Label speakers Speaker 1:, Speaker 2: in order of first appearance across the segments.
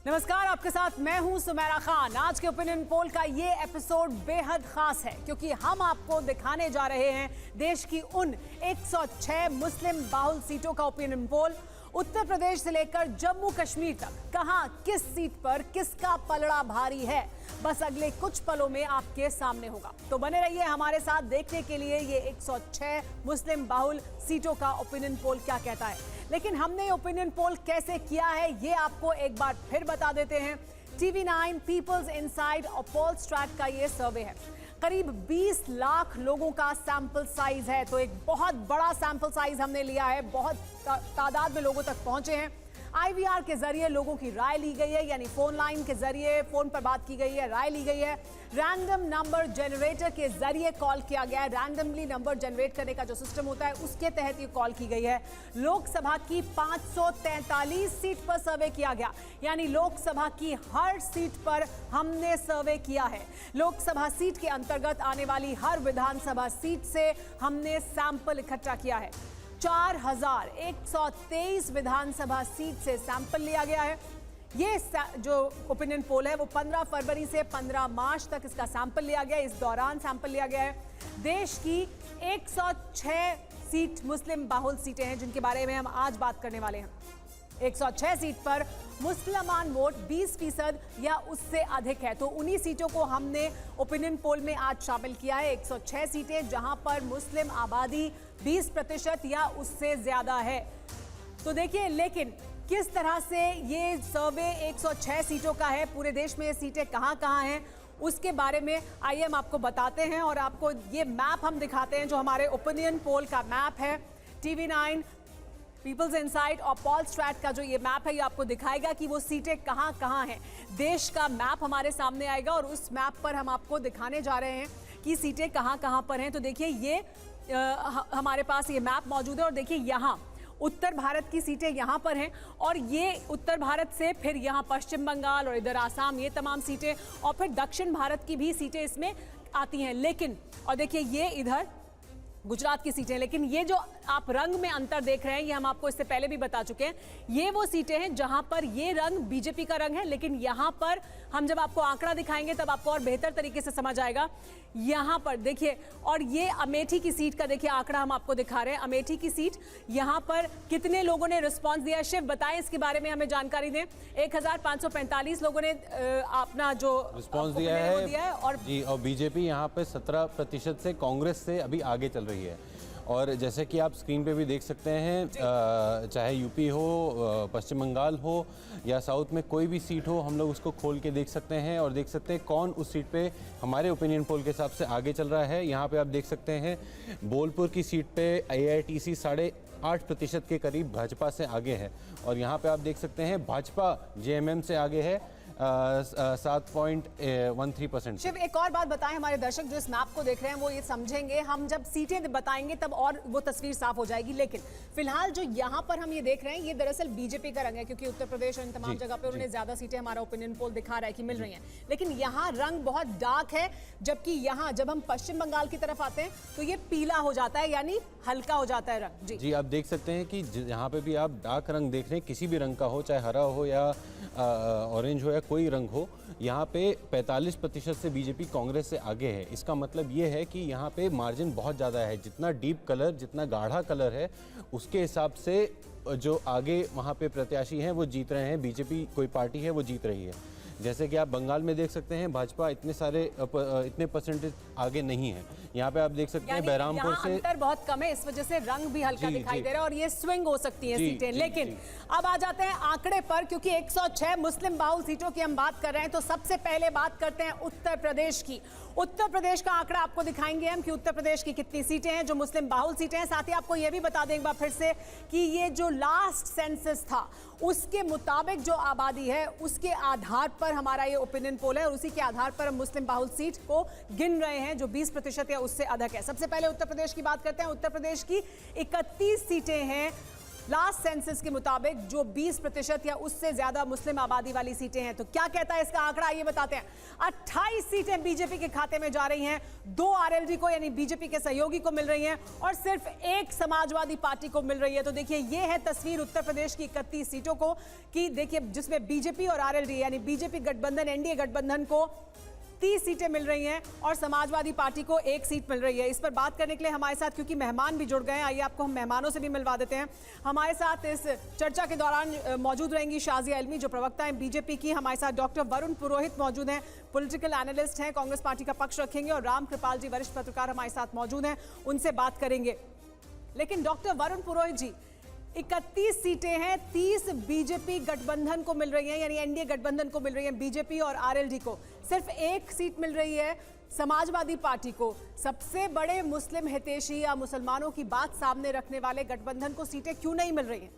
Speaker 1: नमस्कार, आपके साथ मैं हूं सुमेरा खान। आज के ओपिनियन पोल का ये एपिसोड बेहद खास है क्योंकि हम आपको दिखाने जा रहे हैं देश की उन 106 मुस्लिम बाहुल सीटों का ओपिनियन पोल। उत्तर प्रदेश से लेकर जम्मू कश्मीर तक कहां किस सीट पर किसका पलड़ा भारी है, बस अगले कुछ पलों में आपके सामने होगा। तो बने रहिए हमारे साथ देखने के लिए ये 106 मुस्लिम बाहुल सीटों का ओपिनियन पोल क्या कहता है। लेकिन हमने ओपिनियन पोल कैसे किया है ये आपको एक बार फिर बता देते हैं। TV9 पीपल्स इनसाइड और पोलस्ट्रैट का ये सर्वे है। करीब 20 लाख लोगों का सैंपल साइज है, तो एक बहुत बड़ा सैंपल साइज हमने लिया है। बहुत तादाद में लोगों तक पहुंचे हैं। IVR के जरिए लोगों की राय ली गई है, यानी फोन लाइन के जरिए फोन पर बात की गई है, राय ली गई है। रैंडम नंबर जनरेटर के जरिए कॉल किया गया है। रैंडमली नंबर जनरेट करने का जो सिस्टम होता है उसके तहत ये कॉल की गई है। लोकसभा की 543 सीट पर सर्वे किया गया, यानी लोकसभा की हर सीट पर हमने सर्वे किया है। लोकसभा सीट के अंतर्गत आने वाली हर विधानसभा सीट से हमने सैंपल इकट्ठा किया है। 4123 विधानसभा सीट से सैंपल लिया गया है। ये जो ओपिनियन पोल है वो 15 फरवरी से 15 मार्च तक इसका सैंपल लिया गया। इस दौरान सैंपल लिया गया है। देश की 106 सीट मुस्लिम बाहुल सीटें हैं जिनके बारे में हम आज बात करने वाले हैं। 106 सीट पर मुसलमान वोट 20% या उससे अधिक है, तो उन्हीं सीटों को हमने ओपिनियन पोल में आज शामिल किया है। 106 सीटें जहां पर मुस्लिम आबादी 20% या उससे ज्यादा है। तो देखिए, लेकिन किस तरह से ये सर्वे 106 सीटों का है, पूरे देश में ये सीटें कहां-कहां हैं उसके बारे में आइए हम आपको बताते हैं। और आपको ये मैप हम दिखाते हैं जो हमारे ओपिनियन पोल का मैप है। TV9 पीपल्स इनसाइड और पोलस्ट्रैट का जो ये मैप है ये आपको दिखाएगा कि वो सीटें कहां कहां हैं। देश का मैप हमारे सामने आएगा और उस मैप पर हम आपको दिखाने जा रहे हैं कि सीटें कहां कहां पर हैं। तो देखिए, ये हमारे पास ये मैप मौजूद है और देखिए यहाँ उत्तर भारत की सीटें यहाँ पर हैं और ये उत्तर भारत से फिर यहाँ पश्चिम बंगाल और इधर आसाम, ये तमाम सीटें, और फिर दक्षिण भारत की भी सीटें इसमें आती हैं। लेकिन और देखिए, ये इधर गुजरात की सीटें। लेकिन ये जो आप रंग में अंतर देख रहे हैं ये हम आपको इससे पहले भी बता चुके हैं। ये वो सीटें हैं जहां पर ये रंग बीजेपी का रंग है, लेकिन यहां पर हम जब आपको आंकड़ा दिखाएंगे तब आपको और बेहतर तरीके से समझ आएगा। यहां पर देखिए, और ये अमेठी की सीट का देखिए आंकड़ा हम आपको दिखा रहे हैं। अमेठी की सीट, यहां पर कितने लोगों ने रिस्पॉन्स दिया, शिव बताएं इसके बारे में, हमें जानकारी दें। 1545 लोगों ने अपना जो
Speaker 2: रिस्पॉन्स दिया है और बीजेपी यहाँ पे 17% से कांग्रेस से अभी आगे चल रही है। और जैसे कि आप स्क्रीन पे भी देख सकते हैं, चाहे यूपी हो, पश्चिम बंगाल हो या साउथ में कोई भी सीट हो, हम लोग उसको खोल के देख सकते हैं और देख सकते हैं कौन उस सीट पे हमारे ओपिनियन पोल के हिसाब से आगे चल रहा है। यहाँ पे आप देख सकते हैं बोलपुर की सीट पे AITC 8.5% के करीब भाजपा से आगे है और यहाँ पे आप देख सकते हैं भाजपा JMM से आगे है 7.13%।
Speaker 1: शिव, एक और बात बताएं, हमारे दर्शक जो इस मैप को देख रहे हैं वो ये समझेंगे, हम जब सीटें बताएंगे तब और वो तस्वीर साफ हो जाएगी। लेकिन फिलहाल जो यहाँ पर हम ये देख रहे हैं ये दरअसल बीजेपी का रंग है, क्योंकि उत्तर प्रदेश और इन तमाम जगह पे उन्होंने ज्यादा सीटें, हमारा ओपिनियन पोल दिखा रहा है कि मिल रही हैं। लेकिन यहाँ रंग बहुत डार्क है, जबकि यहाँ जब हम पश्चिम बंगाल की तरफ आते हैं तो ये पीला हो जाता है, यानी हल्का हो जाता है रंग।
Speaker 2: जी, आप देख सकते हैं कि यहाँ पे भी आप डार्क रंग देख रहे हैं, किसी भी रंग का हो, चाहे हरा हो या ऑरेंज हो या कोई रंग हो, यहाँ पे 45% से बीजेपी कांग्रेस से आगे है। इसका मतलब ये है कि यहाँ पे मार्जिन बहुत ज़्यादा है। जितना डीप कलर, जितना गाढ़ा कलर है, उसके हिसाब से जो आगे वहाँ पे प्रत्याशी हैं वो जीत रहे हैं। बीजेपी कोई पार्टी है वो जीत रही है। जैसे कि आप बंगाल में देख सकते हैं भाजपा इतने परसेंटेज आगे नहीं है। यहाँ पे आप देख सकते हैं बहरामपुर से
Speaker 1: अंतर बहुत कम है, इस वजह से रंग भी हल्का दिखाई दे रहा है और ये स्विंग हो सकती हैं सीटें। लेकिन अब आ जाते हैं आंकड़े पर, क्योंकि 106 मुस्लिम बाहुल सीटों की हम बात कर रहे हैं। तो सबसे पहले बात करते हैं उत्तर प्रदेश की। उत्तर प्रदेश का आंकड़ा आपको दिखाएंगे हम कि उत्तर प्रदेश की कितनी सीटें हैं जो मुस्लिम बाहुल सीटें हैं। साथ ही आपको यह भी बता दें एक बार फिर से कि ये जो लास्ट सेंसस था उसके मुताबिक जो आबादी है उसके आधार पर हमारा ये ओपिनियन पोल है और उसी के आधार पर हम मुस्लिम बाहुल सीट को गिन रहे हैं जो 20% या उससे अधिक है। सबसे पहले उत्तर प्रदेश की बात करते हैं। उत्तर प्रदेश की 31 सीटें हैं लास्ट सेंसस के मुताबिक जो 20% या उससे ज्यादा मुस्लिम आबादी वाली सीटें हैं। तो क्या कहता है इसका आंकड़ा, ये बताते हैं। 28 सीटें बीजेपी के खाते में जा रही हैं, 2 आरएलडी को यानी बीजेपी के सहयोगी को मिल रही हैं और सिर्फ 1 समाजवादी पार्टी को मिल रही है। तो देखिए ये है तस्वीर उत्तर प्रदेश की 31 सीटों को कि देखिए जिसमें बीजेपी और आरएलडी यानी बीजेपी गठबंधन, एनडीए गठबंधन को 30 सीटें मिल रही हैं और समाजवादी पार्टी को 1 सीट मिल रही है। इस पर बात करने के लिए हमारे साथ क्योंकि मेहमान भी जुड़ गए हैं, आइए आपको हम मेहमानों से भी मिलवा देते हैं। हमारे साथ इस चर्चा के दौरान मौजूद रहेंगी शाजिया इल्मी जो प्रवक्ता हैं बीजेपी की, हमारे साथ डॉक्टर वरुण पुरोहित मौजूद हैं, पॉलिटिकल एनालिस्ट हैं, कांग्रेस पार्टी का पक्ष रखेंगे, और राम कृपाल जी वरिष्ठ पत्रकार हमारे साथ मौजूद हैं, उनसे बात करेंगे। लेकिन डॉक्टर वरुण पुरोहित जी, 31 सीटें हैं, 30 बीजेपी गठबंधन को मिल रही हैं यानी एनडीए गठबंधन को मिल रही है, बीजेपी और आरएलडी को सिर्फ 1 सीट मिल रही है समाजवादी पार्टी को। सबसे बड़े मुस्लिम हितैषी या मुसलमानों की बात सामने रखने वाले गठबंधन को सीटें क्यों नहीं मिल रही हैं?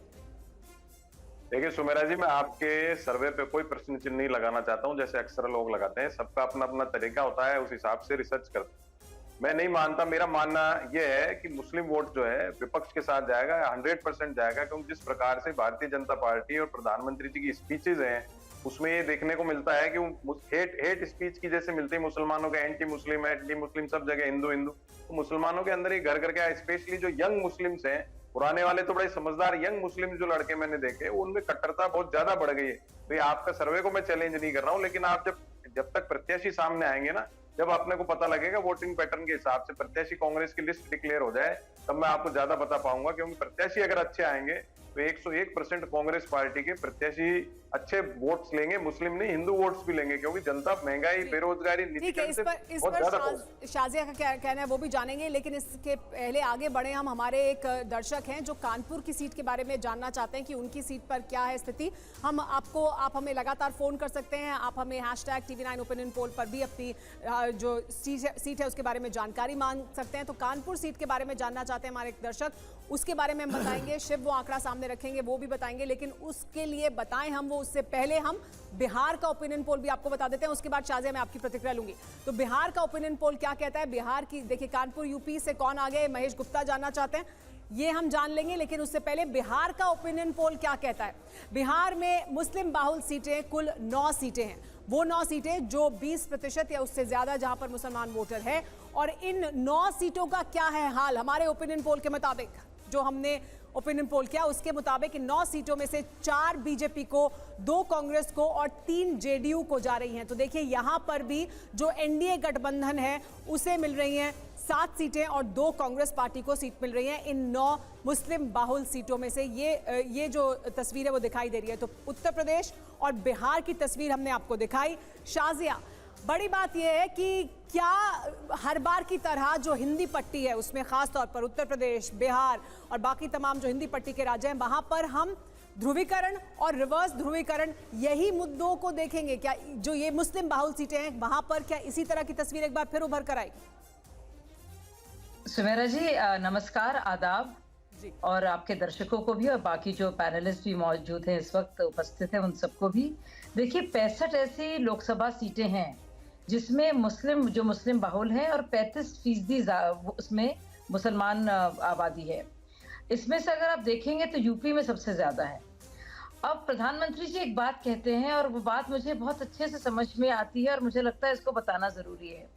Speaker 3: देखिए सुमेरा जी, मैं आपके सर्वे पे कोई प्रश्न चिन्ह नहीं लगाना चाहता हूं जैसे अक्सर लोग लगाते हैं। सबका अपना अपना तरीका होता है, उस हिसाब से रिसर्च करते हैं। मैं नहीं मानता, मेरा मानना यह है कि मुस्लिम वोट जो है विपक्ष के साथ जाएगा, 100% जाएगा, क्योंकि जिस प्रकार से भारतीय जनता पार्टी और प्रधानमंत्री जी की स्पीचेज हैं उसमें ये देखने को मिलता है कि हेट स्पीच की जैसे मिलती है मुसलमानों के, एंटी मुस्लिम सब जगह हिंदू। तो मुसलमानों के अंदर ही घर करके आया, स्पेशली जो यंग मुस्लिम्स हैं, पुराने वाले तो बड़े समझदार, यंग मुस्लिम जो लड़के मैंने देखे उनमें कट्टरता बहुत ज्यादा बढ़ गई है। तो ये आपका सर्वे को मैं चैलेंज नहीं कर रहा हूँ, लेकिन आप जब तक प्रत्याशी सामने आएंगे ना, जब आपने को पता लगेगा वोटिंग पैटर्न के हिसाब से, प्रत्याशी कांग्रेस की लिस्ट डिक्लेयर हो जाए, तब मैं आपको ज्यादा बता पाऊंगा। क्योंकि प्रत्याशी अगर अच्छे आएंगे तो 101% कांग्रेस पार्टी के प्रत्याशी अच्छे वोट्स लेंगे, मुस्लिम नहीं हिंदू वोट्स भी लेंगे, क्योंकि जनता महंगाई, बेरोजगारी,
Speaker 1: ठीक है, इस पर शाजिया का क्या कहना है वो भी जानेंगे। लेकिन इसके पहले आगे बढ़े हम, हमारे एक दर्शक हैं जो कानपुर की सीट के बारे में जानना चाहते हैं कि उनकी सीट पर क्या है स्थिति। आप हमें लगातार फोन कर सकते हैं, आप हमें #TV9 ओपिनियन पोल पर भी अपनी जो सीट है उसके बारे में जानकारी मांग सकते हैं। तो कानपुर सीट के बारे में जानना चाहते हैं हमारे एक दर्शक, उसके बारे में हम बताएंगे। शिव वो आंकड़ा सामने रखेंगे, वो भी बताएंगे, लेकिन उसके लिए बताएं हम वो, उससे पहले हम बिहार का ओपिनियन पोल भी आपको बता देते हैं। उसके बाद शाजिया मैं आपकी प्रतिक्रिया लूंगी। तो बिहार का ओपिनियन पोल क्या कहता है? बिहार की देखिए, कानपुर यूपी से कौन आ गए, महेश गुप्ता जानना चाहते हैं, ये हम जान लेंगे। लेकिन उससे पहले बिहार का ओपिनियन पोल क्या कहता है? बिहार में मुस्लिम बाहुल सीटें कुल 9 सीटें हैं, वो 9 सीटें जो 20% या उससे ज्यादा जहां पर मुसलमान वोटर है। और इन 9 सीटों का क्या है हाल? हमारे ओपिनियन पोल के मुताबिक, जो हमने ओपिनियन पोल किया उसके मुताबिक, 9 सीटों में से 4 बीजेपी को, 2 कांग्रेस को और 3 जेडीयू को जा रही हैं। तो देखिए यहां पर भी जो एनडीए गठबंधन है उसे मिल रही हैं 7 सीटें और 2 कांग्रेस पार्टी को सीट मिल रही है इन 9 मुस्लिम बाहुल सीटों में से। ये जो तस्वीर है वो दिखाई दे रही है। तो उत्तर प्रदेश और बिहार की तस्वीर हमने आपको दिखाई। शाजिया, बड़ी बात यह है कि क्या हर बार की तरह जो हिंदी पट्टी है उसमें खास तौर पर उत्तर प्रदेश, बिहार और बाकी तमाम जो हिंदी पट्टी के राज्य हैं वहां पर हम ध्रुवीकरण और रिवर्स ध्रुवीकरण यही मुद्दों को देखेंगे क्या? जो ये मुस्लिम बाहुल सीटें हैं वहां पर क्या इसी तरह की तस्वीर एक बार फिर उभर कर आएगी?
Speaker 4: सुमेरा जी नमस्कार, आदाब
Speaker 1: जी।
Speaker 4: और आपके दर्शकों को भी और बाकी जो पैनलिस्ट भी मौजूद हैं इस वक्त उपस्थित हैं उन सबको भी। देखिए 65 ऐसी लोकसभा सीटें हैं जिसमें मुस्लिम बाहुल हैं और 35% उसमें मुसलमान आबादी है। इसमें से अगर आप देखेंगे तो यूपी में सबसे ज्यादा है। अब प्रधानमंत्री जी एक बात कहते हैं और वो बात मुझे बहुत अच्छे से समझ में आती है और मुझे लगता है इसको बताना जरूरी है।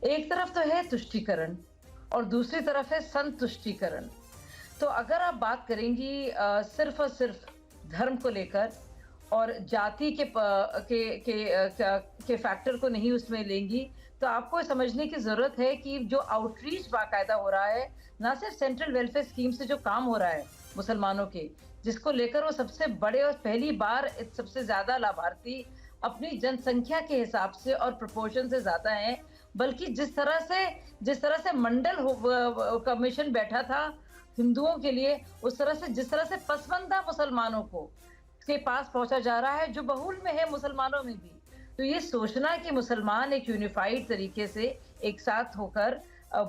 Speaker 4: एक तरफ तो है तुष्टीकरण और दूसरी तरफ है संतुष्टीकरण। तो अगर आप बात करेंगी सिर्फ और सिर्फ धर्म को लेकर और जाति के फैक्टर को नहीं उसमें लेंगी, तो आपको समझने की जरूरत है कि जो आउटरीच बाकायदा हो रहा है, ना सिर्फ सेंट्रल वेलफेयर स्कीम से जो काम हो रहा है मुसलमानों के, जिसको लेकर वो सबसे बड़े और पहली बार सबसे ज्यादा लाभार्थी अपनी जनसंख्या के हिसाब से और प्रोपोर्शन से ज्यादा हैं, बल्कि जिस तरह से मंडल कमीशन बैठा था हिंदुओं के लिए, उस तरह से जिस तरह से पसमानदा मुसलमानों को के पास पहुंचा जा रहा है जो बहुल में है मुसलमानों में भी। तो ये सोचना कि मुसलमान एक यूनिफाइड तरीके से एक साथ होकर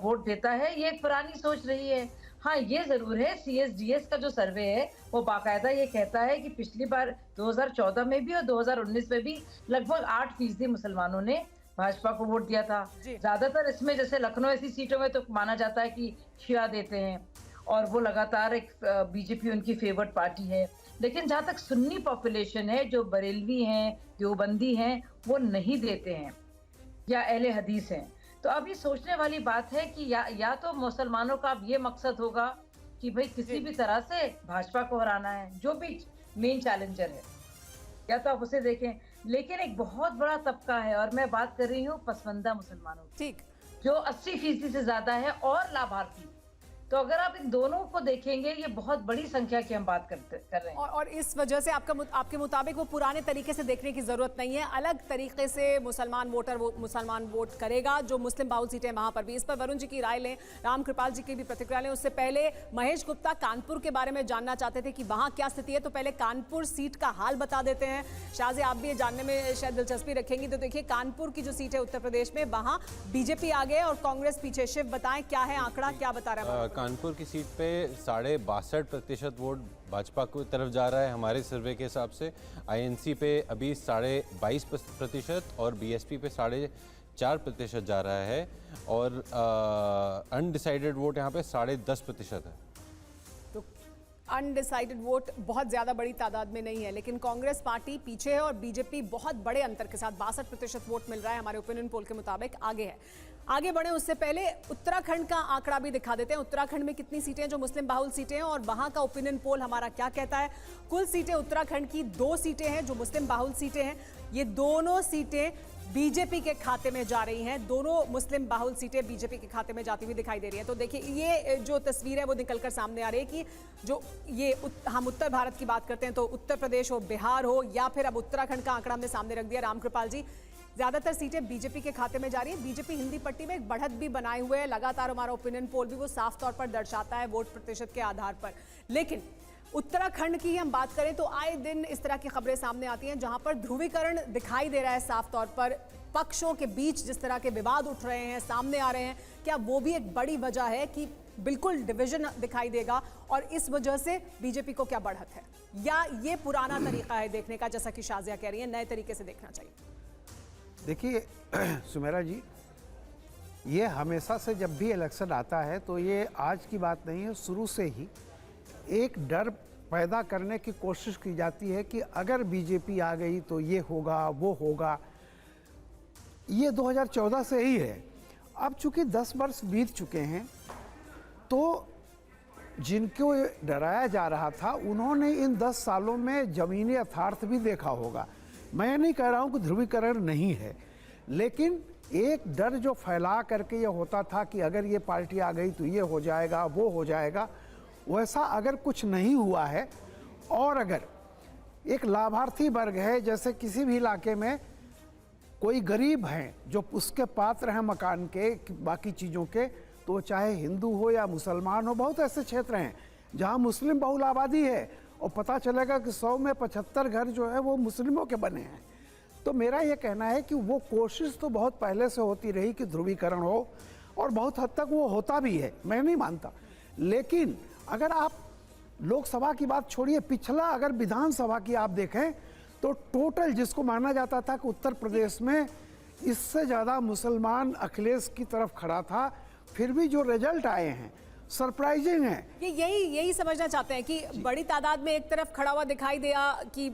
Speaker 4: वोट देता है, ये एक पुरानी सोच रही है। हाँ, ये जरूर है, CSDS का जो सर्वे है वो बाकायदा ये कहता है कि पिछली बार 2014 में भी और 2019 में भी लगभग 8% मुसलमानों ने भाजपा को वोट दिया था। ज्यादातर इसमें जैसे लखनऊ ऐसी सीटों में तो माना जाता है कि शिया देते हैं, और वो लगातार एक बीजेपी उनकी फेवरेट पार्टी है। लेकिन जहाँ तक सुन्नी पॉपुलेशन है, जो बरेलवी हैं, देवबंदी हैं, वो नहीं देते हैं या अहले हदीस हैं। तो अब ये सोचने वाली बात है कि या तो मुसलमानों का अब ये मकसद होगा कि भाई किसी भी तरह से भाजपा को हराना है, जो भी मेन चैलेंजर है, या तो आप उसे देखें। लेकिन एक बहुत बड़ा तबका है, और मैं बात कर रही हूँ पसमानदा मुसलमानों की,
Speaker 1: ठीक,
Speaker 4: जो 80% से ज्यादा है, और लाभार्थी। तो अगर आप इन दोनों को देखेंगे, ये बहुत बड़ी संख्या की हम बात कर रहे हैं।
Speaker 1: और इस वजह से आपके मुताबिक वो पुराने तरीके से देखने की जरूरत नहीं है, अलग तरीके से मुसलमान वोटर वो मुसलमान वोट करेगा। जो मुस्लिम बाहुल सीटें वहां पर भी, इस पर वरुण जी की राय लें, राम कृपाल जी की भी प्रतिक्रिया लें। उससे पहले महेश गुप्ता कानपुर के बारे में जानना चाहते थे कि वहां क्या स्थिति है, तो पहले कानपुर सीट का हाल बता देते हैं। शाहजी, आप भी ये जानने में शायद दिलचस्पी रखेंगी, तो देखिए कानपुर की जो सीट है उत्तर प्रदेश में, वहां बीजेपी आगे और कांग्रेस पीछे। शिव बताएं क्या है आंकड़ा, क्या बता रहा है?
Speaker 2: कानपुर की सीट पे 62.5% वोट भाजपा की तरफ जा रहा है हमारे सर्वे के हिसाब से। आईएनसी पे अभी 22.5% और बीएसपी पे 4.5% जा रहा है, और अनडिसाइडेड वोट यहाँ पे 10.5% है।
Speaker 1: तो अनडिसाइडेड वोट बहुत ज्यादा बड़ी तादाद में नहीं है, लेकिन कांग्रेस पार्टी पीछे है और बीजेपी बहुत बड़े अंतर के साथ 62% वोट मिल रहा है हमारे ओपिनियन पोल के मुताबिक आगे है। आगे बढ़े उससे पहले उत्तराखंड का आंकड़ा भी दिखा देते हैं। उत्तराखंड में कितनी सीटें जो मुस्लिम बाहुल सीटें हैं और वहां का ओपिनियन पोल हमारा क्या कहता है। कुल सीटें उत्तराखंड की 2 सीटें हैं जो मुस्लिम बाहुल सीटें हैं। ये दोनों सीटें बीजेपी के खाते में जा रही हैं, दोनों मुस्लिम बाहुल सीटें बीजेपी के खाते में जाती हुई दिखाई दे रही हैं। तो देखिए ये जो तस्वीर है वो निकलकर सामने आ रही है कि जो ये हम उत्तर भारत की बात करते हैं, तो उत्तर प्रदेश हो, बिहार हो, या फिर अब उत्तराखंड का आंकड़ा हमने सामने रख दिया। रामकृपाल जी, ज्यादातर सीटें बीजेपी के खाते में जा रही है। बीजेपी हिंदी पट्टी में एक बढ़त भी बनाए हुए है, लगातार हमारा ओपिनियन पोल भी वो साफ तौर पर दर्शाता है वोट प्रतिशत के आधार पर। लेकिन उत्तराखंड की हम बात करें तो आए दिन इस तरह की खबरें सामने आती हैं जहां पर ध्रुवीकरण दिखाई दे रहा है साफ तौर पर। पक्षों के बीच जिस तरह के विवाद उठ रहे हैं, सामने आ रहे हैं, क्या वो भी एक बड़ी वजह है कि बिल्कुल डिवीजन दिखाई देगा और इस वजह से बीजेपी को क्या बढ़त है, या ये पुराना तरीका है देखने का, जैसा कि शाजिया कह रही है, नए तरीके से देखना चाहिए?
Speaker 5: देखिए सुमेरा जी, ये हमेशा से जब भी इलेक्शन आता है तो ये आज की बात नहीं है, शुरू से ही एक डर पैदा करने की कोशिश की जाती है कि अगर बीजेपी आ गई तो ये होगा, वो होगा। ये 2014 से ही है। अब चूंकि 10 वर्ष बीत चुके हैं, तो जिनको डराया जा रहा था उन्होंने इन 10 सालों में ज़मीनी यथार्थ भी देखा होगा। मैं नहीं कह रहा हूँ कि ध्रुवीकरण नहीं है, लेकिन एक डर जो फैला करके ये होता था कि अगर ये पार्टी आ गई तो ये हो जाएगा, वो हो जाएगा, वैसा अगर कुछ नहीं हुआ है। और अगर एक लाभार्थी वर्ग है, जैसे किसी भी इलाके में कोई गरीब हैं जो उसके पात्र हैं मकान के, बाकी चीज़ों के, तो चाहे हिंदू हो या मुसलमान हो, बहुत ऐसे क्षेत्र हैं जहां मुस्लिम बहुल आबादी है और पता चलेगा कि 100 में 75 घर जो है वो मुस्लिमों के बने हैं। तो मेरा ये कहना है कि वो कोशिश तो बहुत पहले से होती रही कि ध्रुवीकरण हो, और बहुत हद तक वो होता भी है, मैं नहीं मानता। लेकिन अगर आप लोकसभा की बात छोड़िए, पिछला अगर विधानसभा की आप देखें तो टोटल जिसको माना जाता था कि उत्तर प्रदेश में इससे ज़्यादा मुसलमान अखिलेश की तरफ खड़ा था, फिर भी जो रिजल्ट आए हैं सरप्राइजिंग है।
Speaker 1: ये यही समझना चाहते हैं कि बड़ी तादाद में एक तरफ खड़ा हुआ दिखाई दिया कि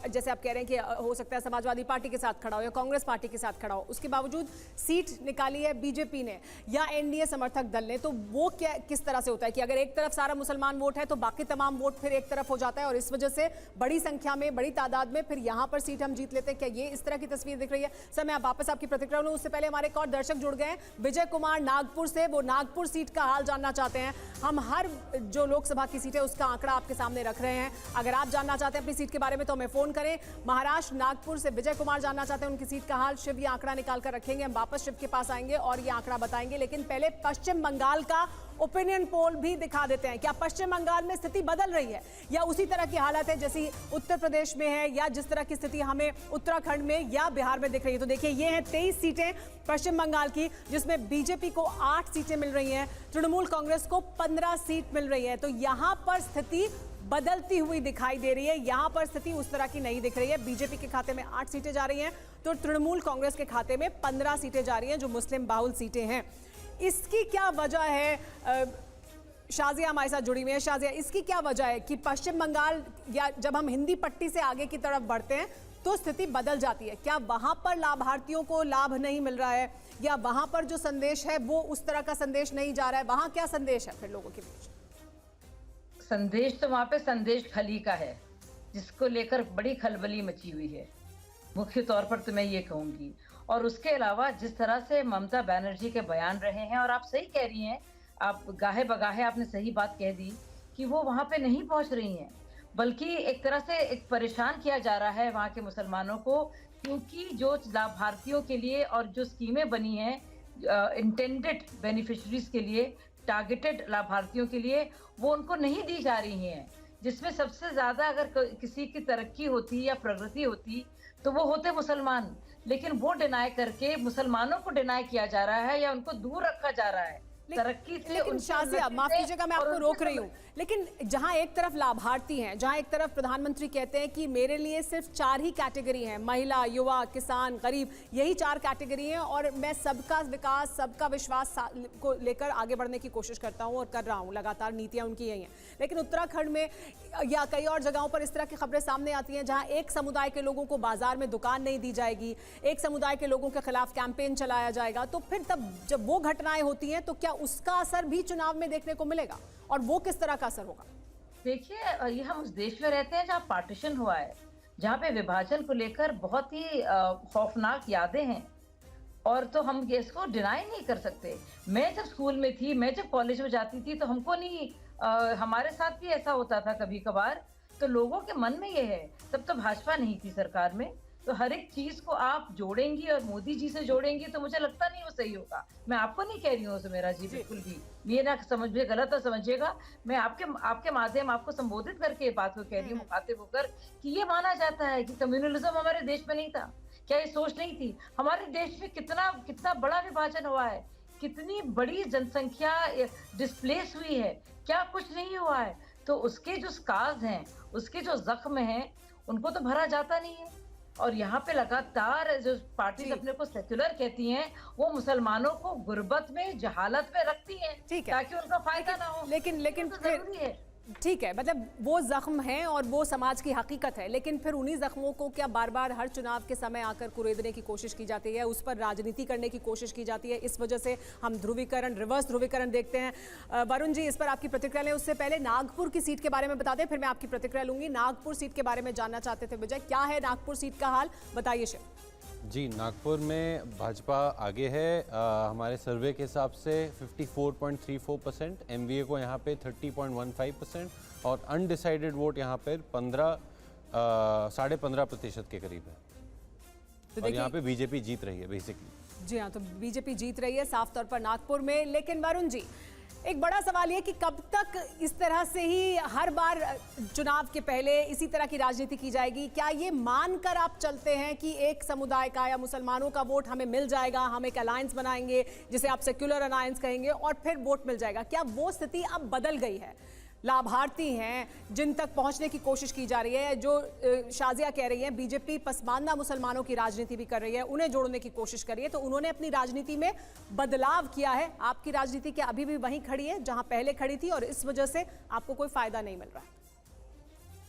Speaker 1: जैसे आप कह रहे हैं कि हो सकता है समाजवादी पार्टी के साथ खड़ा हो या कांग्रेस पार्टी के साथ खड़ा हो, उसके बावजूद सीट निकाली है बीजेपी ने या एनडीए समर्थक दल ने, तो वो क्या किस तरह से होता है कि अगर एक तरफ सारा मुसलमान वोट है तो बाकी तमाम वोट फिर एक तरफ हो जाता है और इस वजह से बड़ी संख्या में, बड़ी तादाद में फिर यहाँ पर सीट हम जीत लेते हैं? क्या ये इस तरह की तस्वीर दिख रही है? सर, मैं वापस आपकी प्रतिक्रिया लूं उससे पहले हमारे एक और दर्शक जुड़ गए हैं, विजय कुमार नागपुर से। वो नागपुर सीट का हाल जानना चाहते हैं। हम हर जो लोकसभा की सीट है उसका आंकड़ा आपके सामने रख रहे हैं। अगर आप जानना चाहते हैं अपनी सीट के बारे में तो हमें फोन करें। महाराष्ट्र नागपुर से विजय कुमार जानना चाहते हैं उनकी सीट का हाल। शिव ये आंकड़ा निकाल कर रखेंगे, हम वापस शिव के पास आएंगे और ये आंकड़ा बताएंगे। लेकिन पहले पश्चिम बंगाल का ओपिनियन पोल भी दिखा देते हैं। क्या पश्चिम बंगाल में स्थिति बदल रही है या उसी तरह की हालत है जैसी उत्तर प्रदेश में है या जिस तरह की स्थिति हमें उत्तराखंड में या बिहार में दिख रही है? तो देखिए ये हैं 23 सीटें पश्चिम बंगाल की, जिसमें बीजेपी को 8 सीटें मिल रही हैं, तृणमूल कांग्रेस को 15 सीट मिल रही है। तो यहां पर स्थिति बदलती हुई दिखाई दे रही है। यहां पर स्थिति उस तरह की नहीं दिख रही है। बीजेपी के खाते में 8 सीटें जा रही हैं तो तृणमूल कांग्रेस के खाते में 15 सीटें जा रही हैं जो मुस्लिम बाहुल सीटें हैं। इसकी क्या वजह है? शाजिया हमारे साथ जुड़ी हुई है। शाजिया, इसकी क्या वजह है कि पश्चिम बंगाल या जब हम हिंदी पट्टी से आगे की तरफ बढ़ते हैं तो स्थिति बदल जाती है? क्या वहां पर लाभार्थियों को लाभ नहीं मिल रहा है, या वहां पर जो संदेश है वो उस तरह का संदेश नहीं जा रहा है? वहां क्या संदेश है फिर लोगों के बीच?
Speaker 4: संदेश तो वहां पे संदेश खली का है, जिसको लेकर बड़ी खलबली मची हुई है, मुख्य तौर पर तो मैं ये कहूंगी। और उसके अलावा जिस तरह से ममता बनर्जी के बयान रहे हैं, और आप सही कह रही हैं, आप गाहे बगाहे आपने सही बात कह दी कि वो वहां पे नहीं पहुंच रही हैं, बल्कि एक तरह से एक परेशान किया जा रहा है वहां के मुसलमानों को, क्योंकि जो लाभार्थियों के लिए और जो स्कीमें बनी हैं इंटेंडेड बेनिफिशरीज के लिए, टारगेटेड लाभार्थियों के लिए, वो उनको नहीं दी जा रही हैं, जिसमें सबसे ज्यादा अगर किसी की तरक्की होती या प्रगति होती तो वो होते मुसलमान, लेकिन वो डिनाई करके मुसलमानों को डिनाई किया जा रहा है या उनको दूर रखा जा रहा है तरक्की से।
Speaker 1: लेकिन शाजिया, माफ कीजिएगा मैं आपको रोक रही हूँ, लेकिन जहां एक तरफ लाभार्थी हैं, जहां एक तरफ प्रधानमंत्री कहते हैं कि मेरे लिए सिर्फ 4 ही कैटेगरी हैं, महिला, युवा, किसान, गरीब, यही 4 कैटेगरी हैं, और मैं सबका विकास, सबका विश्वास को लेकर आगे बढ़ने की कोशिश करता हूं और कर रहा हूं, लगातार नीतियां उनकी यही हैं। लेकिन उत्तराखंड में या कई और जगहों पर इस तरह की खबरें सामने आती हैं जहां एक समुदाय के लोगों को बाजार में दुकान नहीं दी जाएगी, एक समुदाय के लोगों के खिलाफ कैंपेन चलाया जाएगा, तो फिर तब जब वो घटनाएं होती हैं तो क्या उसका असर भी चुनाव में देखने को मिलेगा, और वो किस तरह का असर होगा?
Speaker 4: देखिए, ये हम उस देश में रहते हैं जहाँ पार्टीशन हुआ है, जहाँ पे विभाजन को लेकर बहुत ही खौफनाक यादें हैं, और तो हम इसको डिनाई नहीं कर सकते। मैं जब स्कूल में थी, मैं जब कॉलेज में जाती थी, तो हमको नहीं हमारे साथ भी ऐसा होता था कभी कभार, तो लोगों के मन में ये है, तब तो भाजपा नहीं थी सरकार में, तो हर एक चीज को आप जोड़ेंगी और मोदी जी से जोड़ेंगी तो मुझे लगता नहीं वो सही होगा। मैं आपको नहीं कह रही हूँ सुमेरा जी, बिल्कुल भी ये ना समझिए, गलत ना समझिएगा, मैं आपके माध्यम आपको संबोधित करके बात को कह रही हूँ, मुखातिब होकर, कि ये माना जाता है कि कम्युनलिज्म हमारे देश में नहीं था। क्या ये सोच नहीं थी? हमारे देश में कितना बड़ा विभाजन हुआ है, कितनी बड़ी जनसंख्या डिस्प्लेस हुई है, क्या कुछ नहीं हुआ है? तो उसके जो स्कार्स हैं, उसके जो जख्म हैं, उनको तो भरा जाता नहीं है। और यहाँ पे लगातार जो पार्टी अपने को सेक्युलर कहती हैं, वो मुसलमानों को गुर्बत में, जहालत में रखती हैं, ताकि उनका फायदा ना हो।
Speaker 1: लेकिन
Speaker 4: तो जरूरी है।
Speaker 1: ठीक है, मतलब वो जख्म है और वो समाज की हकीकत है, लेकिन फिर उन्हीं जख्मों को क्या बार बार हर चुनाव के समय आकर कुरेदने की कोशिश की जाती है, उस पर राजनीति करने की कोशिश की जाती है? इस वजह से हम ध्रुवीकरण, रिवर्स ध्रुवीकरण देखते हैं। वरुण जी, इस पर आपकी प्रतिक्रिया लें, उससे पहले नागपुर की सीट के बारे में बता दें, फिर मैं आपकी प्रतिक्रिया लूंगी। नागपुर सीट के बारे में जानना चाहते थे विजय, क्या है नागपुर सीट का हाल, बताइए। शिव
Speaker 2: जी, नागपुर में भाजपा आगे है हमारे सर्वे के हिसाब से 54.34%, एमवीए को यहाँ पे 30.15% और अनडिसाइडेड वोट यहाँ पर 15.5% के करीब है। तो और यहाँ पे बीजेपी जीत रही है बेसिकली।
Speaker 1: जी हाँ, तो बीजेपी जीत रही है साफ तौर पर नागपुर में। लेकिन वरुण जी, एक बड़ा सवाल ये कि कब तक इस तरह से ही हर बार चुनाव के पहले इसी तरह की राजनीति की जाएगी? क्या ये मानकर आप चलते हैं कि एक समुदाय का या मुसलमानों का वोट हमें मिल जाएगा, हम एक अलायंस बनाएंगे जिसे आप सेक्युलर अलायंस कहेंगे और फिर वोट मिल जाएगा? क्या वो स्थिति अब बदल गई है? लाभार्थी हैं जिन तक पहुंचने की कोशिश की जा रही है, जो शाजिया कह रही है बीजेपी पसमानदा मुसलमानों की राजनीति भी कर रही है, उन्हें जोड़ने की कोशिश कर रही है, तो उन्होंने अपनी राजनीति में बदलाव किया है। आपकी राजनीति क्या अभी भी वहीं खड़ी है जहां पहले खड़ी थी और इस वजह से आपको कोई फायदा नहीं मिल रहा है?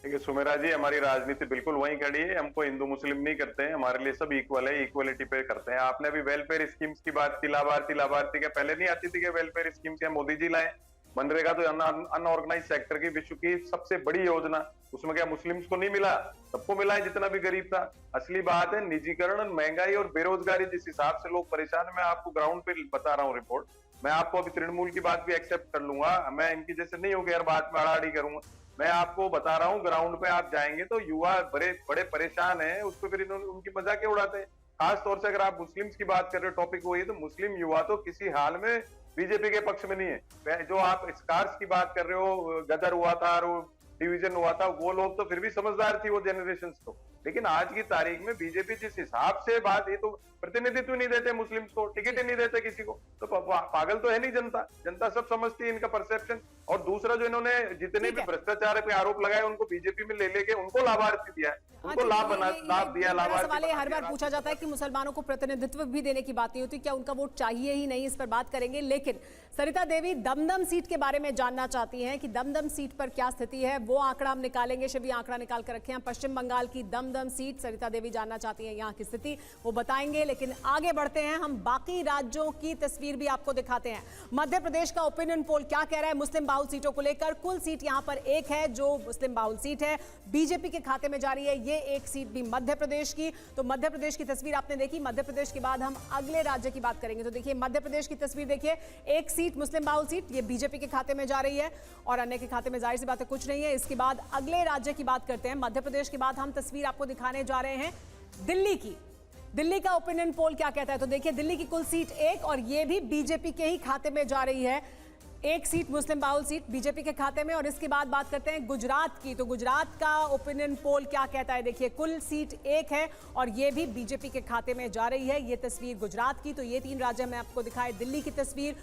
Speaker 3: देखिए सुमेरा जी, हमारी राजनीति बिल्कुल वहीं खड़ी है। हमको हिंदू मुस्लिम नहीं करते हैं, हमारे लिए सब इक्वल है, इक्वलिटी पे करते हैं। आपने अभी वेलफेयर स्कीम्स की बात की, लाभार्थी के पहले नहीं आती थी कि वेलफेयर स्कीम क्या मोदी जी लाए? मनरेगा तो अनऑर्गेनाइज सेक्टर की विश्व की सबसे बड़ी योजना, उसमें क्या मुस्लिम्स को नहीं मिला? सबको मिला है जितना भी गरीब था। असली बात है निजीकरण, महंगाई और बेरोजगारी। जिस हिसाब से लोग परेशान है, मैं आपको ग्राउंड पे बता रहा हूँ रिपोर्ट। मैं आपको अभी तृणमूल की बात भी एक्सेप्ट कर लूंगा, मैं इनकी जैसे नहीं होगी हर बात में अड़ाअड़ी करूंगा। मैं आपको बता रहा हूँ, ग्राउंड पे आप जाएंगे तो युवा बड़े परेशान है, उसको फिर उनकी मजाक उड़ाते हैं। खास तौर से अगर आप मुस्लिम्स की बात कर रहे हो, टॉपिक वही है, तो मुस्लिम युवा तो किसी हाल में बीजेपी के पक्ष में नहीं है। जो आप स्कार्स की बात कर रहे हो, गदर हुआ था और डिवीजन हुआ था, वो लोग तो फिर भी समझदार थी, वो जनरेशन तो। लेकिन आज की तारीख में बीजेपी जिस हिसाब से बात, ये तो प्रतिनिधित्व नहीं देते मुस्लिम्स को, टिकट ही नहीं देते किसी को, तो पागल तो है नहीं जनता। जनता सब समझती है इनका परसेप्शन। और दूसरा जो इन्होंने जितने भी भ्रष्टाचार पे आरोप लगाए उनको बीजेपी में ले लेके उनको लाभार्थी दिया है, उनको लाभ दिया, लाभार्थी।
Speaker 1: सवाल हर बार पूछा जाता है कि मुसलमानों को प्रतिनिधित्व भी देने की बात नहीं होती, क्या उनका वोट चाहिए ही नहीं, इस पर बात करेंगे। लेकिन सरिता देवी दमदम सीट के बारे में जानना चाहती हैं कि दमदम सीट पर क्या स्थिति है, वो आंकड़ा हम निकालेंगे। शिवी आंकड़ा निकाल कर रखे हैं, पश्चिम बंगाल की दमदम सीट। सरिता देवी जानना चाहती हैं यहाँ की स्थिति, वो बताएंगे। लेकिन आगे बढ़ते हैं, हम बाकी राज्यों की तस्वीर भी आपको दिखाते हैं। मध्य प्रदेश का ओपिनियन पोल क्या कह रहा है मुस्लिम बाहुल सीटों को लेकर? कुल सीट यहाँ पर एक है जो मुस्लिम बाहुल सीट है, बीजेपी के खाते में जा रही है। ये एक सीट भी मध्य प्रदेश की। तो मध्य प्रदेश की तस्वीर आपने देखी। मध्य प्रदेश के बाद हम अगले राज्य की बात करेंगे। तो देखिए मध्य प्रदेश की तस्वीर देखिए, एक सीट मुस्लिम बाहुल सीट, ये बीजेपी के खाते में जा रही है और अन्य के खाते में जाहिर सी बात है कुछ नहीं है। इसके बाद अगले राज्य की बात करते हैं। मध्य प्रदेश के बाद हम तस्वीर आपको दिखाने जा रहे हैं दिल्ली की। दिल्ली का ओपिनियन पोल क्या कहता है? तो देखिए दिल्ली की कुल सीट एक और ये भी बीजेपी के ही खाते में जा रही है। एक सीट मुस्लिम बाहुल सीट बीजेपी के खाते में। और इसके बाद बात करते हैं गुजरात की। तो गुजरात का ओपिनियन पोल क्या कहता है? देखिए कुल सीट एक है और ये भी बीजेपी के खाते में जा रही है। ये तस्वीर गुजरात की। तो ये तीन राज्य मैं आपको दिखाए, दिल्ली की तस्वीर,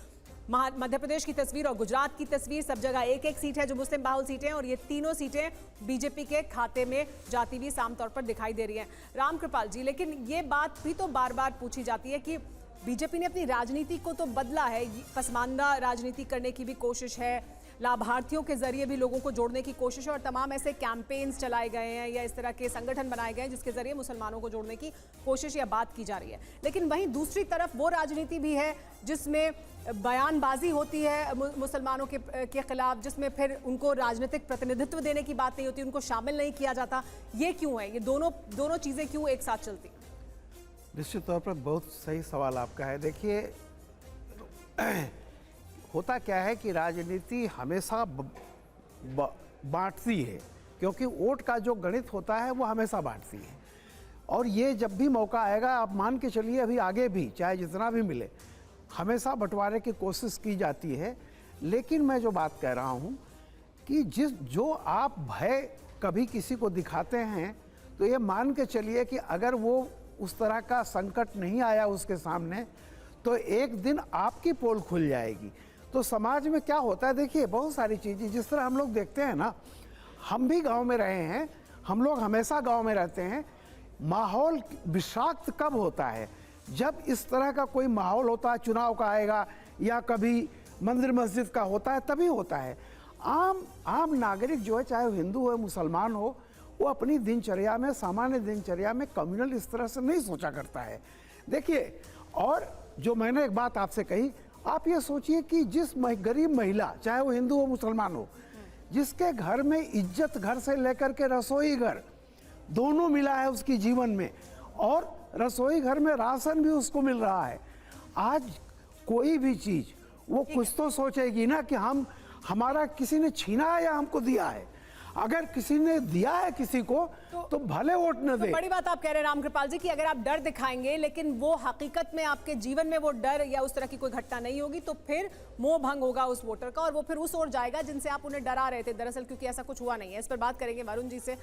Speaker 1: मध्य प्रदेश की तस्वीर और गुजरात की तस्वीर। सब जगह एक एक सीट है जो मुस्लिम बाहुल सीटें, और ये तीनों सीटें बीजेपी के खाते में जाती हुई साफ तौर पर दिखाई दे रही हैं। रामकृपाल जी, लेकिन ये बात भी तो बार बार पूछी जाती है कि बीजेपी ने अपनी राजनीति को तो बदला है, पसमानदा राजनीति करने की भी कोशिश है, लाभार्थियों के जरिए भी लोगों को जोड़ने की कोशिश है और तमाम ऐसे कैंपेन्स चलाए गए हैं या इस तरह के संगठन बनाए गए हैं जिसके जरिए मुसलमानों को जोड़ने की कोशिश या बात की जा रही है। लेकिन वहीं दूसरी तरफ वो राजनीति भी है जिसमें बयानबाजी होती है मुसलमानों के खिलाफ, जिसमें फिर उनको राजनीतिक प्रतिनिधित्व देने की बात नहीं होती, उनको शामिल नहीं किया जाता। ये क्यों है? ये दोनों चीज़ें क्यों एक साथ चलती?
Speaker 5: निश्चित तौर पर बहुत सही सवाल आपका है। देखिए होता क्या है कि राजनीति हमेशा बांटती है, क्योंकि वोट का जो गणित होता है वो हमेशा बांटती है। और ये जब भी मौका आएगा, आप मान के चलिए अभी आगे भी चाहे जितना भी मिले, हमेशा बंटवारे की कोशिश की जाती है। लेकिन मैं जो बात कह रहा हूँ कि जो आप भय कभी किसी को दिखाते हैं, तो ये मान के चलिए कि अगर वो उस तरह का संकट नहीं आया उसके सामने, तो एक दिन आपकी पोल खुल जाएगी। तो समाज में क्या होता है, देखिए बहुत सारी चीज़ें जिस तरह हम लोग देखते हैं ना, हम भी गांव में रहे हैं, हम लोग हमेशा गांव में रहते हैं। माहौल विषाक्त कब होता है? जब इस तरह का कोई माहौल होता है, चुनाव का आएगा या कभी मंदिर मस्जिद का होता है, तभी होता है। आम नागरिक जो है, चाहे वो हिंदू हो मुसलमान हो, वो अपनी दिनचर्या में, सामान्य दिनचर्या में कम्युनल इस तरह से नहीं सोचा करता है। देखिए, और जो मैंने एक बात आपसे कही, आप ये सोचिए कि जिस गरीब महिला, चाहे वो हिंदू हो मुसलमान हो, जिसके घर में इज्जत घर से लेकर के रसोई घर दोनों मिला है उसकी जीवन में, और रसोई घर में राशन भी उसको मिल रहा है, आज कोई भी चीज़ वो कुछ तो सोचेगी ना कि हमारा किसी ने छीना है या हमको दिया है। अगर किसी ने दिया है किसी को तो भले वोट न दे।
Speaker 1: बड़ी बात आप कह रहे हैं रामकृपाल जी कि अगर आप डर दिखाएंगे लेकिन वो हकीकत में आपके जीवन में वो डर या उस तरह की कोई घटना नहीं होगी, तो फिर मोह भंग होगा उस वोटर का और वो फिर उस ओर जाएगा जिनसे आप उन्हें डरा रहे थे दरअसल, क्योंकि ऐसा कुछ हुआ नहीं है। इस पर बात करेंगे वरुण जी से।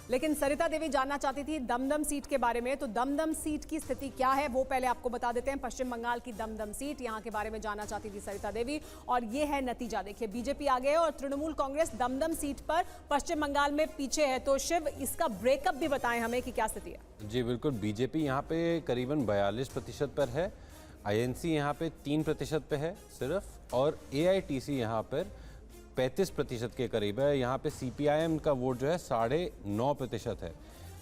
Speaker 1: लेकिन सरिता देवी जानना चाहती थी दमदम सीट के बारे में। तो दमदम सीट की स्थिति क्या है वो पहले आपको बता देते हैं। पश्चिम बंगाल की दमदम सीट, यहाँ के बारे में जानना चाहती थी सरिता देवी, और ये है नतीजा। देखिए बीजेपी आगे है और तृणमूल कांग्रेस दमदम सीट पर पश्चिम बंगाल में पीछे है। तो शिव, इसका ब्रेकअप भी बताएं हमें कि क्या स्थिति है।
Speaker 2: जी बिल्कुल, बीजेपी यहाँ पे करीबन 42% पर है, आईएनसी यहाँ पे 3% पे है सिर्फ, और एआईटीसी यहाँ पर 35% के करीब है। यहाँ पे सीपीआईएम का वोट जो है 9.5% है,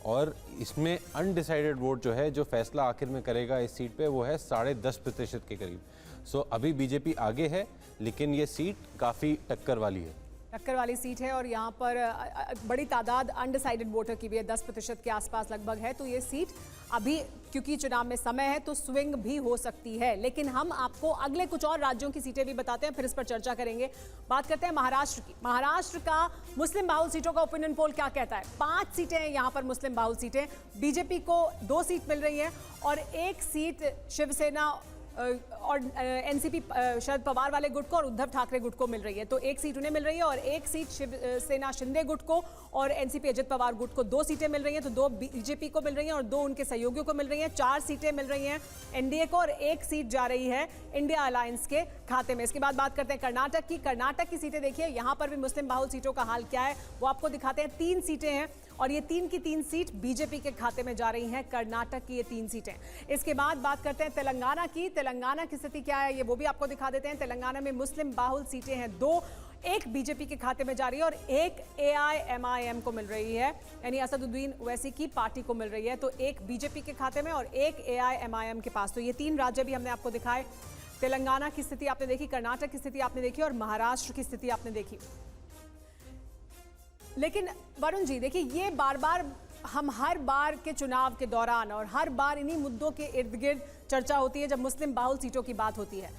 Speaker 2: और इसमें अनडिसाइडेड वोट जो है, जो फैसला आखिर में करेगा इस सीट पे, वो है 10.5% के करीब। सो अभी बीजेपी आगे है, लेकिन ये सीट काफ़ी टक्कर वाली है,
Speaker 1: टक्कर वाली सीट है। और यहाँ पर बड़ी तादाद अनडिसाइडेड वोटर की भी है, 10% के आसपास लगभग है। तो ये सीट अभी, क्योंकि चुनाव में समय है, तो स्विंग भी हो सकती है। लेकिन हम आपको अगले कुछ और राज्यों की सीटें भी बताते हैं, फिर इस पर चर्चा करेंगे। बात करते हैं महाराष्ट्र की। महाराष्ट्र का मुस्लिम बाहुल सीटों का ओपिनियन पोल क्या कहता है? 5 सीटें हैं यहाँ पर मुस्लिम बाहुल सीटें। बीजेपी को 2 सीट मिल रही है और 1 सीट शिवसेना और एनसीपी शरद पवार वाले गुट को और उद्धव ठाकरे गुट को मिल रही है। तो एक सीट उन्हें मिल रही है और एक सीट शिवसेना शिंदे गुट को और एनसीपी अजित पवार गुट को 2 सीटें मिल रही हैं। तो 2 बीजेपी को मिल रही हैं और 2 उनके सहयोगियों को मिल रही हैं। 4 सीटें मिल रही हैं एनडीए को और 1 सीट जा रही है इंडिया अलायंस के खाते में। इसके बाद बात करते हैं कर्नाटक की। कर्नाटक की सीटें देखिए, यहाँ पर भी मुस्लिम बाहुल सीटों का हाल क्या है वो आपको दिखाते हैं। 3 सीटें हैं और ये 3 की 3 सीट बीजेपी के खाते में जा रही हैं। कर्नाटक की ये 3 सीटें। इसके बाद बात करते हैं तेलंगाना की। तेलंगाना की स्थिति क्या है ये वो भी आपको दिखा देते हैं। तेलंगाना में मुस्लिम बाहुल सीटें हैं 2, 1 बीजेपी के खाते में जा रही है और 1 AIMIM को मिल रही है, यानी असदुद्दीन ओवैसी की पार्टी को मिल रही है। तो 1 बीजेपी के खाते में और 1 AIMIM के पास। तो ये 3 राज्य भी हमने आपको दिखाए। तेलंगाना की स्थिति आपने देखी, कर्नाटक की स्थिति आपने देखी और महाराष्ट्र की स्थिति आपने देखी। लेकिन वरुण जी देखिए, ये बार बार हम हर बार के चुनाव के दौरान और हर बार इन्हीं मुद्दों के इर्द गिर्द चर्चा होती है जब मुस्लिम बाहुल सीटों की बात होती है।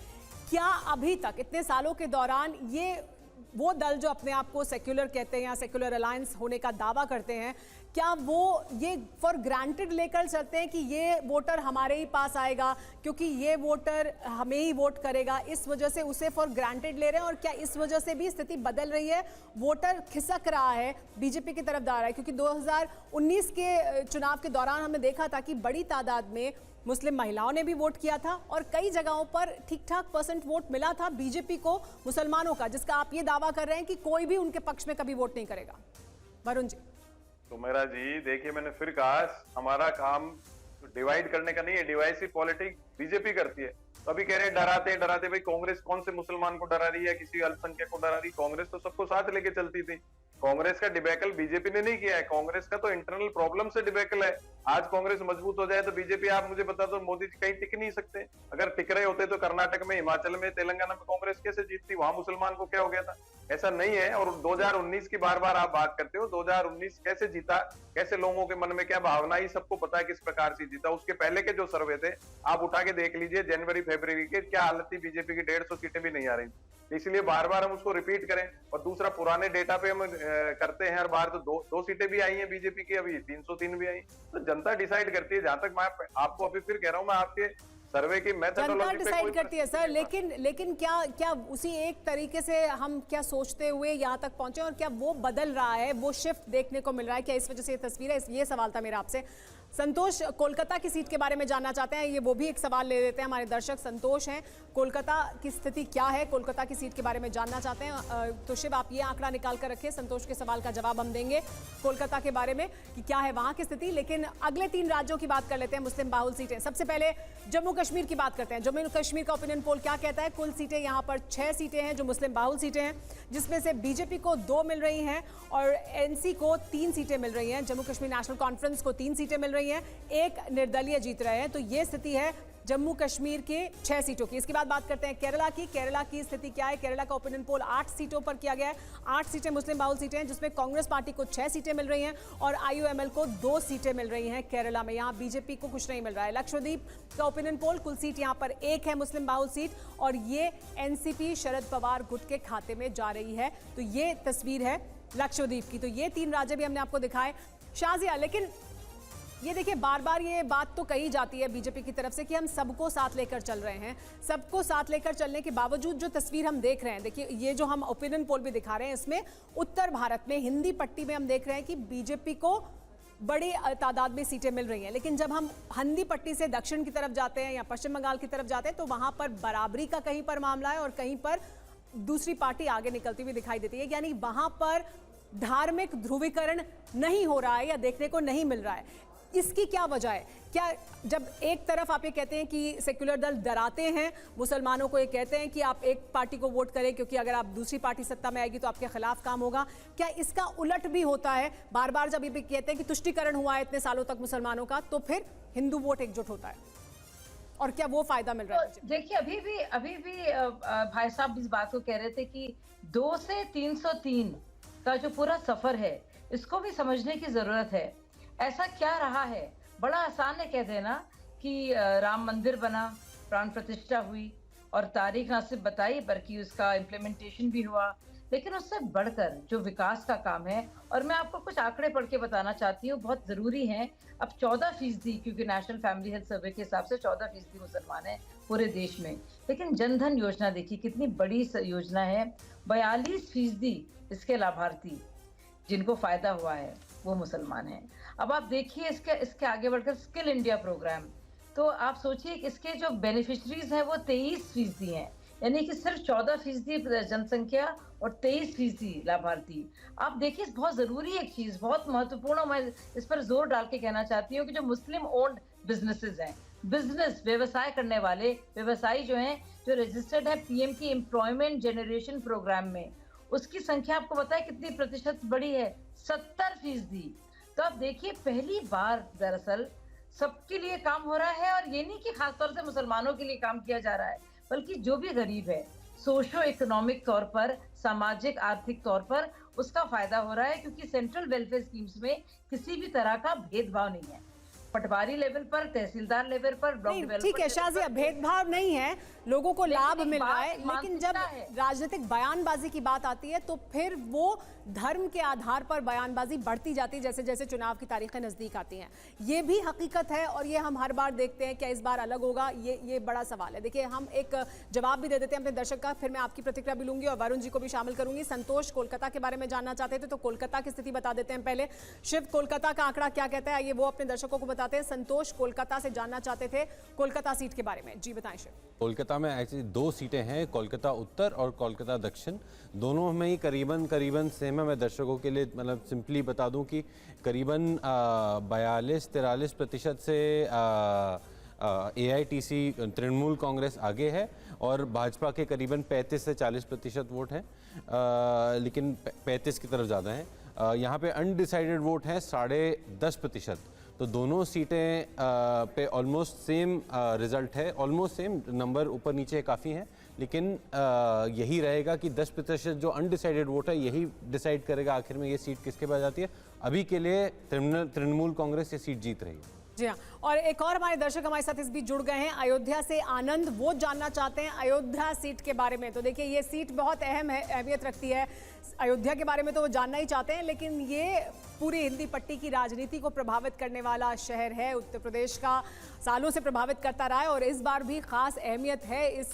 Speaker 1: क्या अभी तक इतने सालों के दौरान ये वो दल जो अपने आप को सेक्युलर कहते हैं या सेक्युलर अलायंस होने का दावा करते हैं, क्या वो ये फॉर ग्रांटेड लेकर चलते हैं कि ये वोटर हमारे ही पास आएगा क्योंकि ये वोटर हमें ही वोट करेगा, इस वजह से उसे फॉर ग्रांटेड ले रहे हैं? और क्या इस वजह से भी स्थिति बदल रही है, वोटर खिसक रहा है, बीजेपी की तरफ जा रहा है? क्योंकि 2019 के चुनाव के दौरान हमने देखा था कि बड़ी तादाद में मुस्लिम महिलाओं ने भी वोट किया था और कई जगहों पर ठीक ठाक % वोट मिला था बीजेपी को मुसलमानों का, जिसका आप ये दावा कर रहे हैं कि कोई भी उनके पक्ष में कभी वोट नहीं करेगा। वरुण जी।
Speaker 3: तो मेरा जी देखिए, मैंने फिर कहा हमारा काम डिवाइड करने का नहीं है, डिवाइसिव पॉलिटिक्स बीजेपी करती है। तो अभी कह रहे हैं डराते डराते, भाई कांग्रेस कौन से मुसलमान को डरा रही है, किसी अल्पसंख्यक को डरा रही? कांग्रेस तो सबको साथ लेके चलती थी। कांग्रेस का डिबेकल बीजेपी ने नहीं किया है, कांग्रेस का तो इंटरनल प्रॉब्लम से डिबेकल है। आज कांग्रेस मजबूत हो जाए तो बीजेपी, आप मुझे बता दो, मोदी जी कहीं टिक नहीं सकते। अगर टिक रहे होते तो कर्नाटक में, हिमाचल में, तेलंगाना में कांग्रेस कैसे जीतती? वहां मुसलमान को क्या हो गया था? ऐसा नहीं है। और 2019 की बार बार आप बात करते हो, 2019 कैसे जीता, कैसे लोगों के मन में क्या भावना, ही सबको पता है किस प्रकार से जीता। उसके पहले के जो सर्वे थे आप उठा के देख लीजिए, जनवरी फरवरी के क्या हालत थी, बीजेपी की 150 सीटें भी नहीं आ रही। इसलिए बार बार हम उसको रिपीट करें। और दूसरा, पुराने डेटा पे हम करते हैं हर बार, तो दो सीटें भी आई हैं बीजेपी की, अभी 303 भी आई। तो जनता डिसाइड करती है। जहां तक मैं आपको अभी फिर कह रहा हूं, मैं आपके सर्वे की
Speaker 1: जनता डिसाइड करती है सर, लेकिन क्या उसी एक तरीके से हम क्या सोचते हुए यहाँ तक पहुंचे और क्या वो बदल रहा है, वो शिफ्ट देखने को मिल रहा है क्या इस वजह से ये तस्वीर है? ये सवाल था मेरा आपसे। संतोष कोलकाता की सीट के बारे में जानना चाहते हैं, ये वो भी एक सवाल ले लेते हैं। हमारे दर्शक संतोष हैं, कोलकाता की स्थिति क्या है, कोलकाता की सीट के बारे में जानना चाहते हैं। तो शिव आप ये आंकड़ा निकाल कर रखिए, संतोष के सवाल का जवाब हम देंगे कोलकाता के बारे में कि क्या है वहां की स्थिति। लेकिन अगले 3 राज्यों की बात कर लेते हैं, मुस्लिम बाहुल सीटें। सबसे पहले जम्मू कश्मीर की बात करते हैं। जम्मू कश्मीर का ओपिनियन पोल क्या कहता है? कुल सीटें यहाँ पर 6 सीटें हैं जो मुस्लिम बाहुल सीटें हैं, जिसमें से बीजेपी को 2 मिल रही हैं और एनसी को 3 सीटें मिल रही हैं। जम्मू कश्मीर नेशनल कॉन्फ्रेंस को 3 सीटें मिल रही हैं, 1 निर्दलीय जीत रहे हैं। तो ये स्थिति है जम्मू कश्मीर के 6 सीटों की। इसके बाद बात करते हैं केरला की। केरला की स्थिति क्या है? केरला का ओपिनियन पोल 8 सीटों पर किया गया है। 8 सीटें मुस्लिम बाहुल सीटें हैं, जिसमें कांग्रेस पार्टी को 6 सीटें मिल रही हैं और IUML को 2 सीटें मिल रही हैं केरला में। यहाँ बीजेपी को कुछ नहीं मिल रहा है। लक्षद्वीप का ओपिनियन पोल, कुल सीट यहाँ पर 1 है मुस्लिम बाहुल सीट और ये एनसीपी शरद पवार गुट के खाते में जा रही है। तो ये तस्वीर है लक्षद्वीप की। तो ये 3 राज्य भी हमने आपको दिखाए। शाजिया, लेकिन ये देखिए बार बार ये बात तो कही जाती है बीजेपी की तरफ से कि हम सबको साथ लेकर चल रहे हैं। सबको साथ लेकर चलने के बावजूद जो तस्वीर हम देख रहे हैं, देखिए ये जो हम ओपिनियन पोल भी दिखा रहे हैं, इसमें उत्तर भारत में हिंदी पट्टी में हम देख रहे हैं कि बीजेपी को बड़ी तादाद में सीटें मिल रही हैं। लेकिन जब हम हिंदी पट्टी से दक्षिण की तरफ जाते हैं या पश्चिम बंगाल की तरफ जाते हैं तो वहां पर बराबरी का कहीं पर मामला है और कहीं पर दूसरी पार्टी आगे निकलती हुई दिखाई देती है। यानी वहां पर धार्मिक ध्रुवीकरण नहीं हो रहा है या देखने को नहीं मिल रहा है। इसकी क्या वजह है? क्या जब एक तरफ आप ये कहते हैं कि सेक्युलर दल डराते हैं मुसलमानों को, ये कहते हैं कि आप एक पार्टी को वोट करें क्योंकि अगर आप दूसरी पार्टी सत्ता में आएगी तो आपके खिलाफ काम होगा, क्या इसका उलट भी होता है? बार बार जब ये भी कहते हैं कि तुष्टीकरण हुआ है इतने सालों तक मुसलमानों का, तो फिर हिंदू वोट एकजुट होता है और क्या वो फायदा मिल रहा है?
Speaker 4: तो देखिए अभी भी भाई साहब इस बात को कह रहे थे कि 2 से 303 का जो पूरा सफर है इसको भी समझने की जरूरत है। ऐसा क्या रहा है? बड़ा आसान है कह देना कि राम मंदिर बना, प्राण प्रतिष्ठा हुई और तारीख ना सिर्फ बताई बल्कि उसका इम्प्लीमेंटेशन भी हुआ, लेकिन उससे बढ़कर जो विकास का काम है, और मैं आपको कुछ आंकड़े पढ़ के बताना चाहती हूँ, बहुत जरूरी हैं। अब 14%, क्योंकि नेशनल फैमिली हेल्थ सर्वे के हिसाब से 14% मुसलमान हैं पूरे देश में। लेकिन जनधन योजना देखिए कितनी बड़ी योजना है, 42% इसके लाभार्थी जिनको फायदा हुआ है वो मुसलमान हैं। अब आप देखिए इसके आगे बढ़कर स्किल इंडिया प्रोग्राम, तो आप सोचिए कि इसके जो बेनिफिशरीज हैं वो 23% हैं, यानी कि सिर्फ 14% जनसंख्या और 23% लाभार्थी। आप देखिए बहुत जरूरी एक चीज, बहुत महत्वपूर्ण, मैं इस पर जोर डाल के कहना चाहती हूँ कि जो मुस्लिम ओन्ड बिजनेसेस हैं, बिजनेस व्यवसाय करने वाले व्यवसायी जो हैं, जो रजिस्टर्ड है पीएम की एम्प्लॉयमेंट जनरेशन प्रोग्राम में, उसकी संख्या आपको पता है कितनी प्रतिशत बढ़ी है? 70%। तो आप देखिए पहली बार दरअसल सबके लिए काम हो रहा है, और ये नहीं कि खासतौर से मुसलमानों के लिए काम किया जा रहा है, बल्कि जो भी गरीब है सोशो इकोनॉमिक तौर पर, सामाजिक आर्थिक तौर पर उसका फायदा हो रहा है, क्योंकि सेंट्रल वेलफेयर स्कीम्स में किसी भी तरह का भेदभाव नहीं है। पटवारी लेवल पर, तहसीलदार लेवल पर, ब्लॉक डेवलपर,
Speaker 1: ठीक है शाजिया, भेदभाव नहीं है, लोगों को लाभ मिल रहा है, लेकिन
Speaker 4: मानसिकता
Speaker 1: जब
Speaker 4: है।
Speaker 1: राजनीतिक बयानबाजी की बात आती है तो फिर वो धर्म के आधार पर बयानबाजी बढ़ती जाती है जैसे जैसे चुनाव की तारीखें नजदीक आती हैं। ये भी हकीकत है और ये हम हर बार देखते हैं। क्या इस बार अलग होगा? ये बड़ा सवाल है। देखिए हम एक जवाब भी दे देते हैं अपने दर्शक का, फिर मैं आपकी प्रतिक्रिया भी लूंगी और वरुण जी को भी शामिल करूंगी। संतोष कोलकाता के बारे में जानना चाहते थे, तो कोलकाता की स्थिति बता देते हैं पहले। शिव, कोलकाता का आंकड़ा क्या कहता है, ये वो अपने दर्शकों को बताते हैं। संतोष कोलकाता से जानना चाहते थे कोलकाता सीट के बारे में, जी बताएं शिव।
Speaker 2: कोलकाता में एक्चुअली 2 सीटें हैं, कोलकाता उत्तर और कोलकाता दक्षिण। दोनों में ही करीबन सेम है। मैं दर्शकों के लिए मतलब सिंपली बता दूं कि करीबन 42-43% से AITC तृणमूल कांग्रेस आगे है और भाजपा के करीबन 35 से 40% वोट हैं, लेकिन 35 की तरफ ज़्यादा हैं। यहाँ पे अनडिसाइडेड वोट हैं 10.5%। तो दोनों सीटें पे ऑलमोस्ट सेम रिजल्ट है, ऑलमोस्ट सेम नंबर, ऊपर नीचे काफ़ी हैं, लेकिन यही रहेगा कि 10% जो अनडिसाइडेड वोट है यही डिसाइड करेगा आखिर में ये सीट किसके पास जाती है। अभी के लिए तृणमूल कांग्रेस ये सीट जीत रही है।
Speaker 1: जी हाँ, और एक और हमारे दर्शक हमारे साथ इस बीच जुड़ गए हैं अयोध्या से आनंद, वो जानना चाहते हैं अयोध्या सीट के बारे में। तो देखिए ये सीट बहुत अहम है, अहमियत रखती है अयोध्या के बारे में, तो वो जानना ही चाहते हैं। लेकिन ये पूरी हिंदी पट्टी की राजनीति को प्रभावित करने वाला शहर है, उत्तर प्रदेश का सालों से प्रभावित करता रहा है और इस बार भी खास अहमियत है इस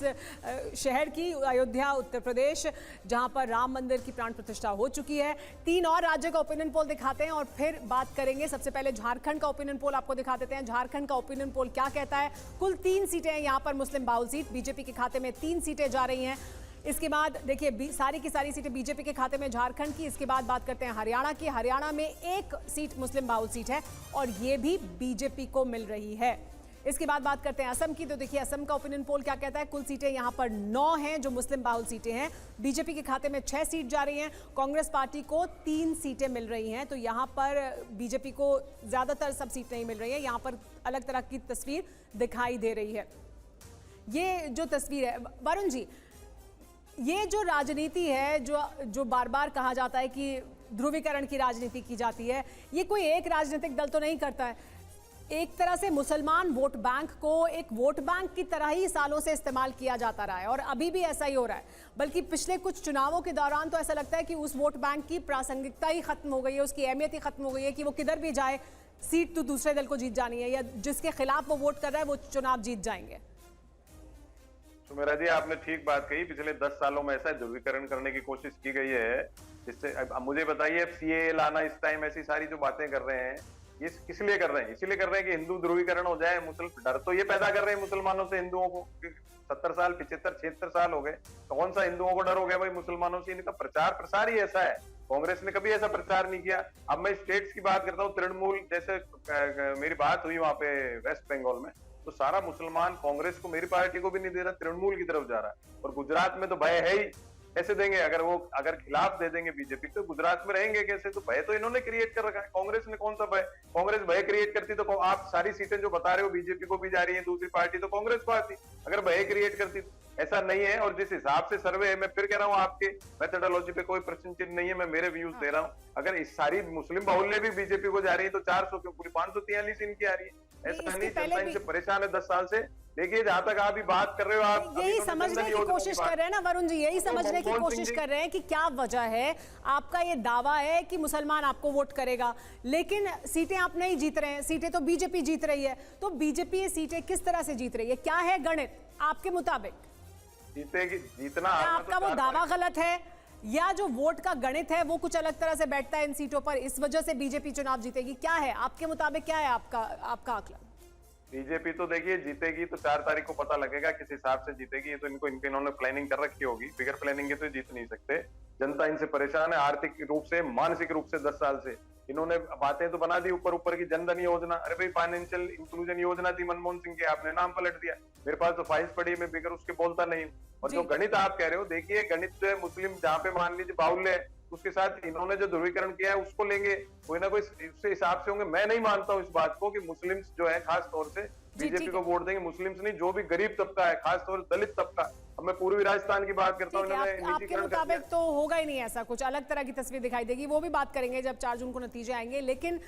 Speaker 1: शहर की, अयोध्या उत्तर प्रदेश, जहां पर राम मंदिर की प्राण प्रतिष्ठा हो चुकी है। 3 और राज्यों का ओपिनियन पोल दिखाते हैं और फिर बात करेंगे। सबसे पहले झारखंड का ओपिनियन पोल आपको दिखा देते हैं। झारखंड का ओपिनियन पोल क्या कहता है? कुल 3 सीटें हैं यहाँ पर, मुस्लिम बाहुल सीट, बीजेपी के खाते में 3 सीटें जा रही हैं। इसके बाद देखिए सारी की सारी सीटें बीजेपी के खाते में झारखंड की। इसके बाद बात करते हैं हरियाणा की। हरियाणा में 1 सीट मुस्लिम बाहुल सीट है और ये भी बीजेपी को मिल रही है। इसके बाद बात करते हैं असम की। तो देखिए असम का ओपिनियन पोल क्या कहता है? कुल सीटें यहाँ पर 9 हैं जो मुस्लिम बाहुल सीटें हैं। बीजेपी के खाते में 6 सीट जा रही हैं, कांग्रेस पार्टी को 3 सीटें मिल रही हैं। तो यहाँ पर बीजेपी को ज्यादातर सब सीट नहीं मिल रही है, यहाँ पर अलग तरह की तस्वीर दिखाई दे रही है। ये जो तस्वीर है वरुण जी, ये जो राजनीति है जो बार बार कहा जाता है कि ध्रुवीकरण की राजनीति की जाती है, ये कोई एक राजनीतिक दल तो नहीं करता है। एक तरह से मुसलमान वोट बैंक को एक वोट बैंक की तरह ही सालों से इस्तेमाल किया जाता रहा है और अभी भी ऐसा ही हो रहा है। बल्कि पिछले कुछ चुनावों के दौरान तो ऐसा लगता है कि उस वोट बैंक की प्रासंगिकता ही खत्म हो गई है, उसकी अहमियत ही खत्म हो गई है कि वो किधर भी जाए सीट तो दूसरे दल को जीत जानी है या जिसके खिलाफ वो वोट कर रहा है वो चुनाव जीत जाएंगे।
Speaker 3: सुमेरा जी, आपने ठीक बात कही। पिछले 10 सालों में ऐसा ध्रुवीकरण करने की कोशिश की गई है, जिससे अब मुझे बताइए CAA लाना इस टाइम, ऐसी सारी जो बातें कर रहे हैं ये किस लिए कर रहे हैं? इसलिए कर रहे हैं कि हिंदू ध्रुवीकरण हो जाए। डर तो ये पैदा कर रहे हैं मुसलमानों से हिंदुओं को। 70 साल 75-76 साल हो गए, तो कौन सा हिंदुओं को डर हो गया भाई मुसलमानों से? इनका प्रचार प्रसार ही ऐसा है। कांग्रेस ने कभी ऐसा प्रचार नहीं किया। अब मैं स्टेट्स की बात करता हूँ, तृणमूल जैसे मेरी बात हुई वहां पे वेस्ट बंगाल में, तो सारा मुसलमान कांग्रेस को, मेरी पार्टी को भी नहीं दे रहा, तृणमूल की तरफ जा रहा है। और गुजरात में तो भय है ही, कैसे देंगे? अगर खिलाफ दे देंगे बीजेपी तो गुजरात में रहेंगे कैसे? तो भय तो इन्होंने क्रिएट कर रखा है। कांग्रेस ने कौन सा भय? कांग्रेस भय क्रिएट करती तो आप सारी सीटें जो बता रहे हो बीजेपी को भी जा रही है, दूसरी पार्टी तो कांग्रेस को आती। अगर भय क्रिएट करती, ऐसा नहीं है। और जिस हिसाब से सर्वे है, मैं फिर कह रहा हूँ, आपके मेथोडोलॉजी पे कोई प्रश्न चिन्ह नहीं है, मैं मेरे व्यूज दे रहा हूँ। अगर इस सारी मुस्लिम बाहुल्य भी बीजेपी को जा रही है तो 400 क्यों, पूरी 543 इनकी आ रही है। ऐसा
Speaker 1: इसके
Speaker 3: नहीं,
Speaker 1: पहले
Speaker 3: जनता
Speaker 1: भी-
Speaker 3: इनसे परेशान है 10 साल से। देखिए जहां तक आप ही बात कर रहे हो, आप
Speaker 1: यही समझने की कोशिश कर रहे हैं ना वरुण जी, यही समझने की कोशिश कर रहे हैं कि क्या वजह है। आपका ये दावा है कि मुसलमान आपको वोट करेगा, लेकिन सीटें आप नहीं जीत रहे हैं, सीटें तो बीजेपी जीत रही है। तो बीजेपी ये सीटें किस तरह से जीत रही है, क्या है गणित आपके मुताबिक?
Speaker 3: जीतेगी, जीतना
Speaker 1: क्या
Speaker 3: हारना
Speaker 1: आपका
Speaker 3: तो
Speaker 1: वो
Speaker 3: 4
Speaker 1: दावा गलत है, या जो वोट का गणित है वो कुछ अलग तरह से बैठता है इन सीटों पर, इस वजह से बीजेपी चुनाव जीतेगी? क्या है आपके मुताबिक, क्या है आपका आकलन?
Speaker 3: बीजेपी तो देखिए जीतेगी तो 4 तारीख को पता लगेगा किस हिसाब से जीतेगी। ये तो इन्होंने प्लानिंग कर रखी होगी, बिगर प्लानिंग के तो जीत नहीं सकते। जनता इनसे परेशान है आर्थिक रूप से, मानसिक रूप से। 10 साल से इन्होंने बातें तो बना दी ऊपर ऊपर की, जनधन योजना, अरे भाई फाइनेंशियल इंक्लूजन योजना थी मनमोहन सिंह के, आपने नाम पलट दिया। मेरे पास तो फाइल्स पड़ी है, मैं बिगर उसके बोलता नहीं हूँ। और जो गणित आप कह रहे हो, देखिए गणित जो है मुस्लिम जहाँ पे मान लीजिए बाहुल्य है, उसके साथ इन्होंने जो ध्रुवीकरण किया है उसको लेंगे, कोई ना कोई उससे हिसाब से होंगे। मैं नहीं मानता हूँ इस बात को कि मुस्लिम्स जो है खास तौर से बीजेपी को वोट देंगे। मुस्लिम्स नहीं, जो भी गरीब तबका है, खास तौर से दलित तबका। अब मैं पूर्वी राजस्थान की बात करता हूँ,
Speaker 1: आपके मुताबिक तो होगा ही नहीं ऐसा कुछ, अलग तरह की तस्वीर दिखाई देगी। वो भी बात करेंगे जब 4 जून को नतीजे आएंगे। लेकिन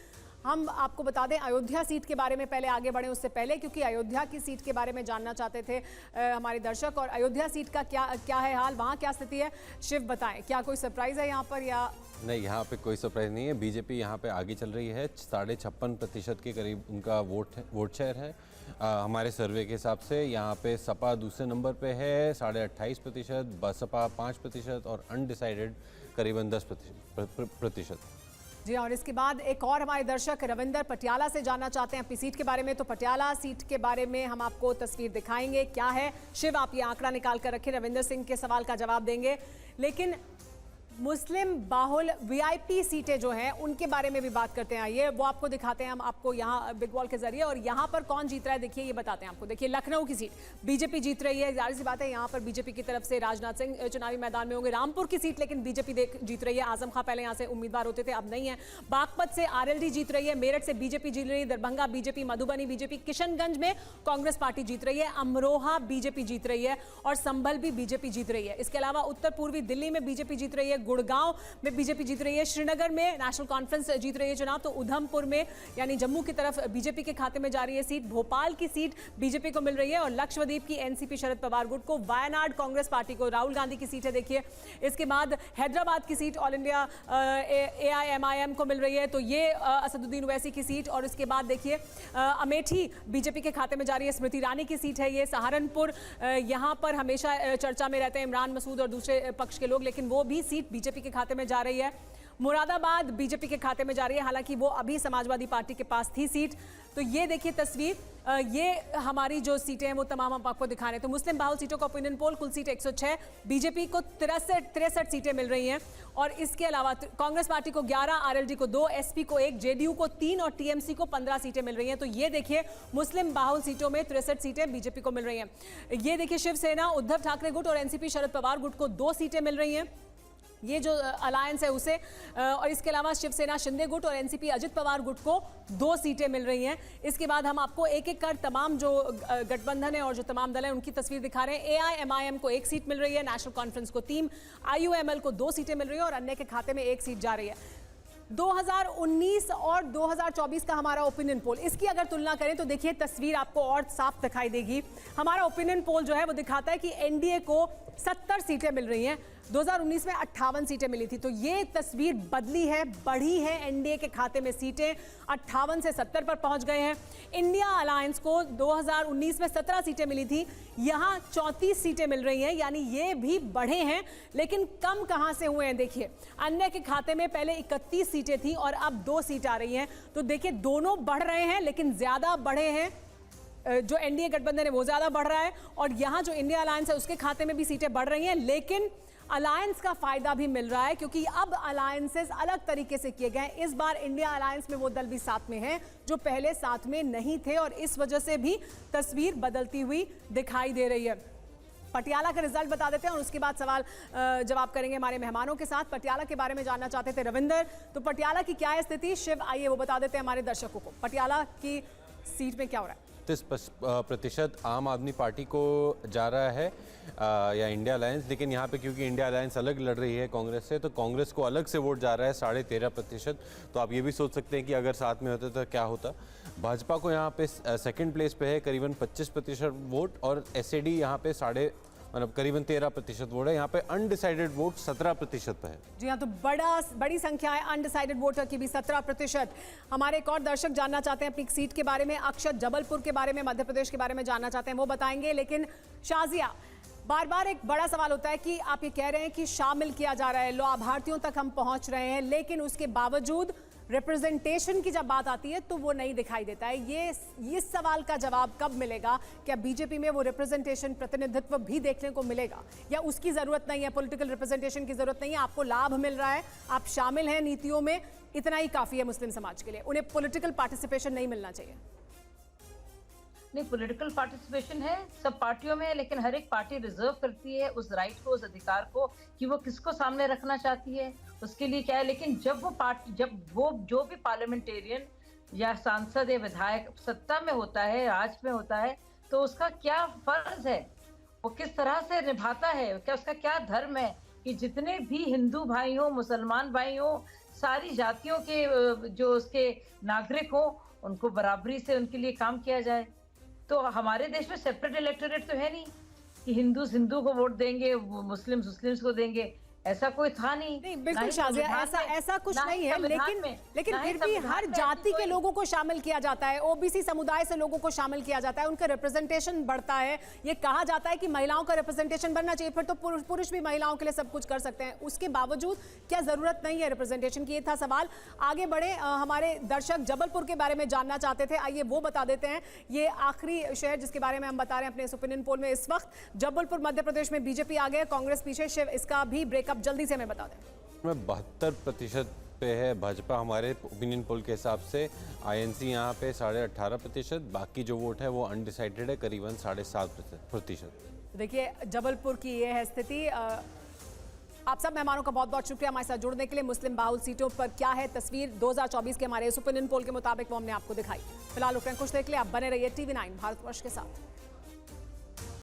Speaker 1: हम आपको बता दें अयोध्या सीट के बारे में पहले आगे बढ़े उससे पहले, क्योंकि अयोध्या की सीट के बारे में जानना चाहते थे हमारे दर्शक। और अयोध्या सीट का क्या है हाल, वहाँ क्या स्थिति है, शिव बताएं, क्या कोई सरप्राइज है यहाँ पर या
Speaker 2: नहीं? यहाँ पे कोई सरप्राइज नहीं है। बीजेपी यहाँ पे आगे चल रही है, 56.5% के करीब उनका वोट शेयर है। हमारे सर्वे के हिसाब से यहाँ पे सपा दूसरे नंबर पे है 28.5%, बसपा 5% और अनडिसाइडेड करीबन 10%।
Speaker 1: जी। और इसके बाद एक और हमारे दर्शक रविंदर पटियाला से जानना चाहते हैं अपनी सीट के बारे में। तो पटियाला सीट के बारे में हम आपको तस्वीर दिखाएंगे, क्या है। शिव आप ये आंकड़ा निकाल कर रखें, रविंदर सिंह के सवाल का जवाब देंगे। लेकिन मुस्लिम बाहुल वीआईपी सीटें जो हैं उनके बारे में भी बात करते हैं। आइए वो आपको दिखाते हैं हम आपको यहाँ बिग वॉल के जरिए। और यहाँ पर कौन जीत रहा है देखिए, ये बताते हैं आपको। देखिए लखनऊ की सीट बीजेपी जीत रही है, जाहिर सी बात है यहाँ पर बीजेपी की तरफ से राजनाथ सिंह चुनावी मैदान में होंगे। रामपुर की सीट लेकिन बीजेपी जीत रही है, आजम खां पहले यहाँ से उम्मीदवार होते थे, अब नहीं है। बागपत से आरएलडी जीत रही है, मेरठ से बीजेपी जीत रही है, दरभंगा बीजेपी, मधुबनी बीजेपी, किशनगंज में कांग्रेस पार्टी जीत रही है, अमरोहा बीजेपी जीत रही है और संभल भी बीजेपी जीत रही है। इसके अलावा उत्तर पूर्वी दिल्ली में बीजेपी जीत रही है, गुड़गांव में बीजेपी जीत रही है, श्रीनगर में नेशनल कॉन्फ्रेंस जीत रही है चुनाव, तो उधमपुर में यानी जम्मू की तरफ बीजेपी के खाते में जा रही है सीट। भोपाल की सीट बीजेपी को मिल रही है और लक्षद्वीप की एनसीपी शरद पवार गुट को, वायनाड कांग्रेस पार्टी को, राहुल गांधी की सीट है देखिए। इसके बाद हैदराबाद की सीट ऑल इंडिया AIMIM को मिल रही है, तो ये असदुद्दीन ओवैसी की सीट। और इसके बाद देखिए अमेठी बीजेपी के खाते में जा रही है, स्मृति ईरानी की सीट है ये। सहारनपुर यहाँ पर हमेशा चर्चा में रहते हैं इमरान मसूद और दूसरे पक्ष के लोग, लेकिन वो भी सीट बीजेपी के खाते में जा रही है। मुरादाबाद बीजेपी के खाते में जा रही है, हालांकि वो अभी समाजवादी पार्टी के पास थी सीट। तो ये देखिए तस्वीर, ये हमारी जो सीटें हैं वो तमाम हम आपको दिखा रहे हैं। तो मुस्लिम बाहुल सीटों का ओपिनियन पोल, कुल सीट 106, बीजेपी को 63 सीटें मिल रही हैं। और इसके अलावा कांग्रेस पार्टी को 11, आरएलडी को 2, एसपी को 1, जेडीयू को 3 और टीएमसी को 15 सीटें मिल रही हैं। तो ये देखिए मुस्लिम बाहुल सीटों में 63 सीटें बीजेपी को मिल रही हैं। ये देखिए शिवसेना उद्धव ठाकरे गुट और एनसीपी शरद पवार गुट को 2 सीटें मिल रही हैं, ये जो अलायंस है उसे। और इसके अलावा शिवसेना शिंदे गुट और एनसीपी अजित पवार गुट को 2 सीटें मिल रही हैं। इसके बाद हम आपको एक एक कर तमाम जो गठबंधन है और जो तमाम दल हैं उनकी तस्वीर दिखा रहे हैं। AIMIM को 1 सीट मिल रही है, नेशनल कॉन्फ्रेंस को 3, IUML को 2 सीटें मिल रही है और अन्य के खाते में 1 सीट जा रही है। 2019 और 2024 का हमारा ओपिनियन पोल, इसकी अगर तुलना करें तो देखिए तस्वीर आपको और साफ दिखाई देगी। हमारा ओपिनियन पोल जो है वो दिखाता है कि एनडीए को 70 सीटें मिल रही हैं, 2019 में 58 सीटें मिली थी। तो ये तस्वीर बदली है, बढ़ी है एनडीए के खाते में सीटें, 58 से 70 पर पहुंच गए हैं। इंडिया अलायंस को 2019 में 17 सीटें मिली थी, यहां 34 सीटें मिल रही हैं, यानी ये भी बढ़े हैं। लेकिन कम कहां से हुए हैं देखिए, अन्य के खाते में पहले 31 सीटें थी और अब 2 सीट आ रही हैं। तो देखिए दोनों बढ़ रहे हैं, लेकिन ज्यादा बढ़े हैं जो एनडीए गठबंधन है वो ज्यादा बढ़ रहा है और यहां जो इंडिया अलायंस है उसके खाते में भी सीटें बढ़ रही हैं। लेकिन अलायंस का फायदा भी मिल रहा है क्योंकि अब अलायंसेस अलग तरीके से किए गए हैं। इस बार इंडिया अलायंस में वो दल भी साथ में हैं जो पहले साथ में नहीं थे और इस वजह से भी तस्वीर बदलती हुई दिखाई दे रही है। पटियाला का रिजल्ट बता देते हैं और उसके बाद सवाल जवाब करेंगे हमारे मेहमानों के साथ। पटियाला के बारे में जानना चाहते थे रविंदर, तो पटियाला की क्या है स्थिति? शिव आइए वो बता देते हैं हमारे दर्शकों को, पटियाला की सीट में क्या हो रहा है।
Speaker 2: 32% आम आदमी पार्टी को जा रहा है या इंडिया अलायंस। लेकिन यहाँ पे क्योंकि इंडिया अलायंस अलग लड़ रही है कांग्रेस से, तो कांग्रेस को अलग से वोट जा रहा है 13.5%। तो आप ये भी सोच सकते हैं कि अगर साथ में होते तो क्या होता। भाजपा को यहाँ पे सेकंड प्लेस पे है करीबन 25% वोट, और एसएडी यहाँ पे करीबन 13% वोट है। यहाँ पे अनडिसाइडेड वोट 17% पे है।
Speaker 1: जी हाँ, तो बड़ी संख्या है अनडिसाइडेड वोटर की भी 17%। हमारे एक और दर्शक जानना चाहते हैं अपनी सीट के बारे में, अक्षत जबलपुर के बारे में, मध्य प्रदेश के बारे में जानना चाहते हैं, वो बताएंगे। लेकिन शाजिया, बार बार एक बड़ा सवाल होता है कि आप ये कह रहे हैं कि शामिल किया जा रहा है, लाभार्थियों तक हम पहुंच रहे हैं, लेकिन उसके बावजूद रिप्रेजेंटेशन की जब बात आती है तो वो नहीं दिखाई देता है। ये सवाल का जवाब कब मिलेगा? क्या बीजेपी में वो रिप्रेजेंटेशन, प्रतिनिधित्व भी देखने को मिलेगा, या उसकी जरूरत नहीं है, पॉलिटिकल रिप्रेजेंटेशन की जरूरत नहीं है, आपको लाभ मिल रहा है, आप शामिल हैं नीतियों में, इतना ही काफी है मुस्लिम समाज के लिए, उन्हें पॉलिटिकल पार्टिसिपेशन नहीं मिलना चाहिए?
Speaker 4: नहीं, पॉलिटिकल पार्टिसिपेशन है सब पार्टियों में, लेकिन हर एक पार्टी रिजर्व करती है उस राइट को, उस अधिकार को कि वो किसको सामने रखना चाहती है, उसके लिए क्या है। लेकिन जब वो जो भी पार्लियामेंटेरियन या सांसद या विधायक सत्ता में होता है, राज में होता है, तो उसका क्या फर्ज है, वो किस तरह से निभाता है, क्या उसका क्या धर्म है कि जितने भी हिंदू भाई हो, मुसलमान भाई हो, सारी जातियों के जो उसके नागरिक हो, उनको बराबरी से उनके लिए काम किया जाए। तो हमारे देश में सेपरेट इलेक्टोरेट तो है नहीं कि हिंदू को वोट देंगे, मुस्लिम्स को देंगे, ऐसा कोई था नहीं।
Speaker 1: नहीं, बिल्कुल शाजिया, ऐसा कुछ नहीं है, लेकिन फिर भी हर जाति के लोगों को शामिल किया जाता है, ओबीसी समुदाय से लोगों को शामिल किया जाता है, उनका रिप्रेजेंटेशन बढ़ता है। ये कहा जाता है कि महिलाओं का रिप्रेजेंटेशन बनना चाहिए, फिर तो पुरुष भी महिलाओं के लिए सब कुछ कर सकते हैं, उसके बावजूद क्या जरूरत नहीं है रिप्रेजेंटेशन की? ये था सवाल। आगे बढ़े, हमारे दर्शक जबलपुर के बारे में जानना चाहते थे, आइए वो बता देते हैं। ये आखिरी शहर जिसके बारे में हम बता रहे हैं अपने ओपिनियन पोल में, इस वक्त जबलपुर मध्य प्रदेश में बीजेपी आगे, कांग्रेस पीछे। शिव, इसका भी ब्रेकअप जल्दी से हमें बता दें।
Speaker 2: 72% पे है भाजपा हमारे ओपिनियन पोल के हिसाब से, आईएनसी यहाँ पे 18.5%, बाकी जो वोट है वो अनडिसाइडेड है करीबन 7.5%।
Speaker 1: देखिए जबलपुर की ये है स्थिति। आप सब मेहमानों का बहुत बहुत शुक्रिया हमारे साथ जुड़ने के लिए। मुस्लिम बाहुल सीटों पर क्या है तस्वीर 2024 के हमारे ओपिनियन पोल के मुताबिक वो हमने आपको दिखाई। फिलहाल रुक रहे हैं कुछ देर के लिए, आप बने रहिए TV9 भारतवर्ष के साथ।